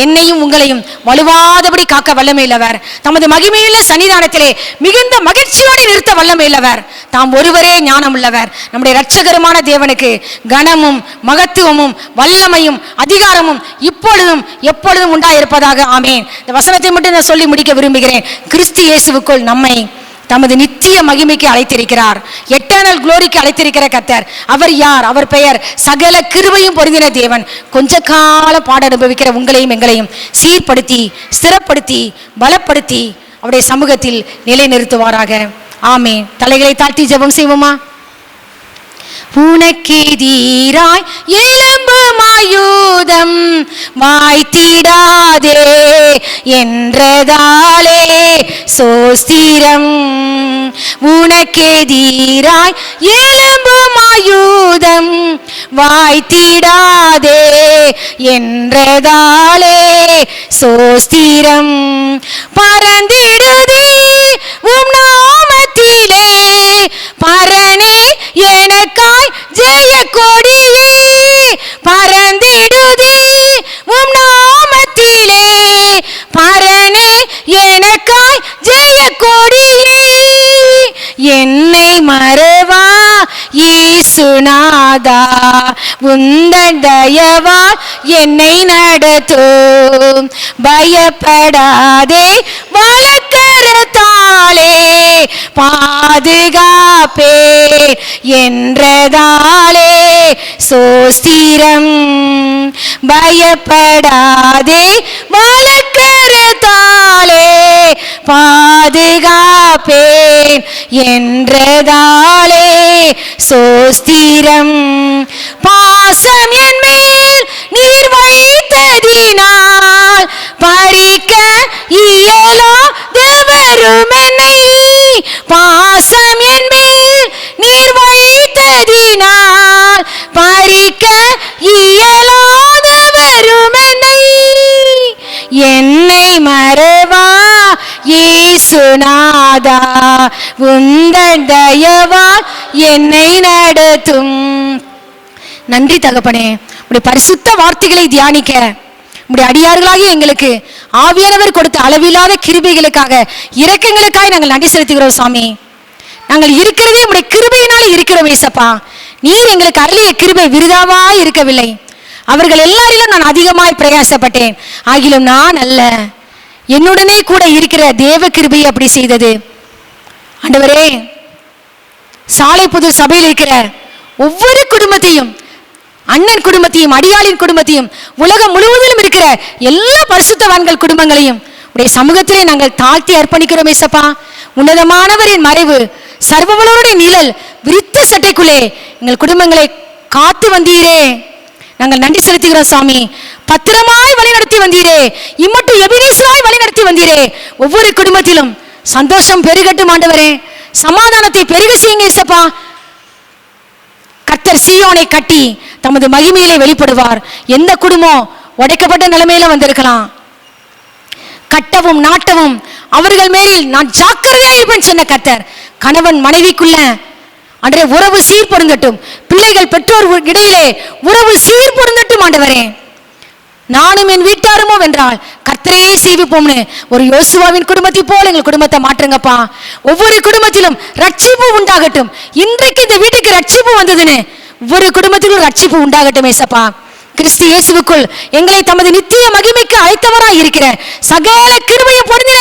என்னையும் உங்களையும் வலுவாதபடி காக்க வல்லமையுள்ளவர், தமது மகிமையுள்ள சன்னிதானத்திலே மிகுந்த மகிழ்ச்சியோடு நிறுத்த வல்லமையுள்ளவர், தாம் ஒருவரே ஞானம் உள்ளவர். நம்முடைய இரட்சகருமான தேவனுக்கு கனமும் மகத்துவமும் வல்லமையும் அதிகாரமும் இப்பொழுதும் எப்பொழுதும் உண்டாயிருப்பதாக. ஆமென். இந்த வசனத்தை மட்டும் நான் சொல்லி முடிக்க விரும்புகிறேன். கிறிஸ்து இயேசுவுக்குள் நம்மை தமது நித்திய மகிமைக்கு அழைத்திருக்கிறார். எட்டர்னல் குளோரிக்கு அழைத்திருக்கிற கர்த்தர் அவர் யார்? அவர் பெயர் சகல கிருபையும் பொருந்தின தேவன். கொஞ்ச கால பாட அனுபவிக்கிற உங்களையும் எங்களையும் சீர்படுத்தி ஸ்திரப்படுத்தி பலப்படுத்தி அவருடைய சமூகத்தில் நிலைநிறுத்துவாராக. ஆமென். தலைகளை தாழ்த்தி ஜெபம் செய்வோமா? உனக்கெதிராய் எழும்பும் ஆயுதம் வாய்த்திடாதே என்றதாலே சோஸ்திரம். உனக்கெதிராய் எழும்பும் ஆயுதம் வாய்த்திடாதே என்றதாலே சோஸ்திரம். பறந்திடுதே உம் நாமத்திலே பரணே எனக்காய் ஜெய கொடியே. பறந்திடுதே உம் நாமத்திலே பரணே எனக்காய் ஜெய கொடியே. என்னை மறவா இயேசுநாதா உந்தன் தயவால் என்னை நடத்தும். பயப்படாதே வலக்கரத்தாலே பாதுகாப்பே என்றதாலே சோஸ்திரம். பயப்படாதே வலக்கரத்தாலே பாதுகாப்பேன் என்றதாலே சோஸ்திரம். பாசம் என் மேல் நீர் வைத்ததினால் பறிக்க இயலாதவரும் என்னை. பாசம் என் மேல் நீர் வைத்ததினால் பறிக்க இயலாதவரும் என்னை. என்னை மறவா இயேசுநாதா உந்தன் தயவால் என்னை நடத்தும். நன்றி தகப்பனே, உடைய பரிசுத்த வார்த்தைகளை தியானிக்க உடைய அடியார்களாகி எங்களுக்கு ஆவியானவர் கொடுத்த அளவில்லாத கிருபைகளுக்காக இரக்கங்களுக்காக நாங்கள் நன்றி செலுத்துகிறோம் சாமி. நாங்கள் இருக்கிறதே உடைய கிருபையினாலே இருக்கிறோம் ஏசப்பா. நீர் எங்களுக்கு அருளிய கிருபை விருதாவா இருக்கவில்லை. அவர்கள் எல்லாரிலும் நான் அதிகமாய் பிரயாசப்பட்டேன், ஆகிலும் நான் அல்ல, என்னுடனே கூட இருக்கிற தேவ கிருபையை அப்படி செய்தது. ஆண்டவரே, சாலை புது சபையில் இருக்கிற ஒவ்வொரு குடும்பத்தையும், அண்ணன் குடும்பத்தையும் அடியாளின் குடும்பத்தையும் உலகம் முழுவதிலும் இருக்கிற எல்லா பரிசுத்தவான்கள் குடும்பங்களையும் உடைய சமூகத்திலே நாங்கள் தாழ்த்தி அர்ப்பணிக்கிறோம் ஏசப்பா. உன்னதமானவரின் மறைவு சர்வவளோருடைய நிழல் விரித்த சட்டைக்குள்ளே எங்கள் குடும்பங்களை காத்து வந்தீரே, நாங்கள் நன்றி செலுத்துகிறோம் சாமி. பத்திரமாய் வழி நடத்தி வந்தீரே, இம்மட்டும் எபினேசராய் வழி நடத்தி வந்தீரே. ஒவ்வொரு குடும்பத்திலும் சந்தோஷம் பெருகட்டும் ஆண்டவரே, சமாதானத்தை பெருக செய்யுங்க ஏசப்பா. கர்த்தர் சீயோனை கட்டி தமது மகிமையிலே வெளிப்படுவார். எந்த குடும்பம் உடைக்கப்பட்ட நிலைமையில வந்திருக்கலாம், கட்டவும் நாட்டவும் அவர்கள் மேலில் நான் ஜாக்கிரதையா இருப்பேன் சொன்ன கர்த்தர் கணவன் மனைவிக்குள்ள அன்றைய உறவு சீர் பொருந்தட்டும். பிள்ளைகள் பெற்றோர் இடையிலே உறவு சீர் பொருந்தட்டும் ஆண்டவரே. நானும் என் வீட்டாருமோ வென்றால் கர்த்தரே செய்விப்போம்னு ஒரு யோசுவாவின் குடும்பத்தை போல எங்கள் குடும்பத்தை மாற்றுங்கப்பா. ஒவ்வொரு குடும்பத்திலும் ரட்சிப்பு உண்டாகட்டும். இன்றைக்கு இந்த வீட்டுக்கு ரட்சிப்பு வந்ததுன்னு ஒவ்வொரு குடும்பத்திலும் ரட்சிப்பு உண்டாகட்டும் ஏசப்பா. கிறிஸ்து இயேசுவுக்குள் எங்களை தமது நித்திய மகிமைக்கு அழைத்தவராய் இருக்கிற சகல கிருபையும் பொருந்தின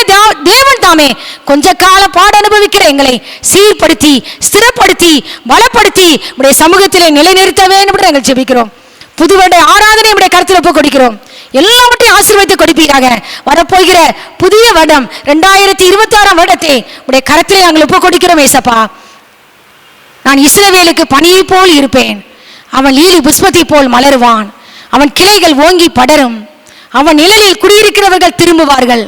தேவன் தாமே கொஞ்ச கால பாட அனுபவிக்கிற எங்களை சீர்படுத்தி ஸ்திரப்படுத்தி பலப்படுத்தி உடைய சமூகத்திலே நிலைநிறுத்த வேண்டும் என்று நாங்கள் ஜெபிக்கிறோம். புது வருட ஆராதனை உடைய கருத்தில் ஒப்பு கொடுக்கிறோம். எல்லாவற்றையும் ஆசீர்வதித்து கொடுப்பீராக. வரப்போகிற புதிய வருடம் 2026 வருடத்தை உடைய கருத்திலே நாங்கள் ஒப்பு கொடுக்கிறோம் ஏசப்பா. நான் இஸ்ரவேலுக்கு பனியை போல் இருப்பேன், அவன் லீலி புஷ்பத்தை போல் மலருவான், அவன் கிளைகள் ஓங்கி படரும், அவன் நிழலில் குடியிருக்கிறவர்கள் திரும்புவார்கள்,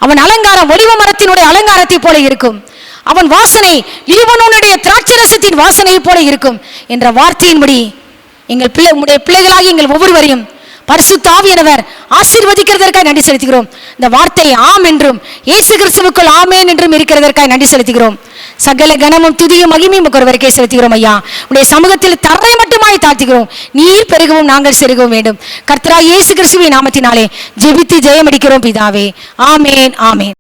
அவன் அலங்காரம் ஒலிவ மரத்தினுடைய அலங்காரத்தை போல இருக்கும், அவன் வாசனை லீபனோனுடைய திராட்சரசத்தின் வாசனையை போல இருக்கும் என்ற வார்த்தையின்படி எங்கள் உடைய பிள்ளைகளாகி எங்கள் ஒவ்வொருவரையும் பரிசுத்த ஆவியானவர் ஆசீர்வதிக்கிறதற்காக நன்றி செலுத்துகிறோம். இந்த வார்த்தை ஆம் என்றும் இயேசு கிறிஸ்துவுக்குள் ஆமென் என்றும் இருக்கிறதற்காக நன்றி செலுத்துகிறோம். சகல கனமும் துதியும் மகிமையும் ஒருவருக்கே செலுத்துகிறோம் ஐயா. உடைய சமூகத்தில் தரை மட்டுமாய் தாழ்த்துகிறோம். நீர் பெருகவும் நாங்கள் செருகவும் வேண்டும். கர்த்தராகிய இயேசு கிறிஸ்துவின் நாமத்தினாலே ஜெபித்து ஜெயமடிக்கிறோம் பிதாவே. ஆமென் ஆமென்.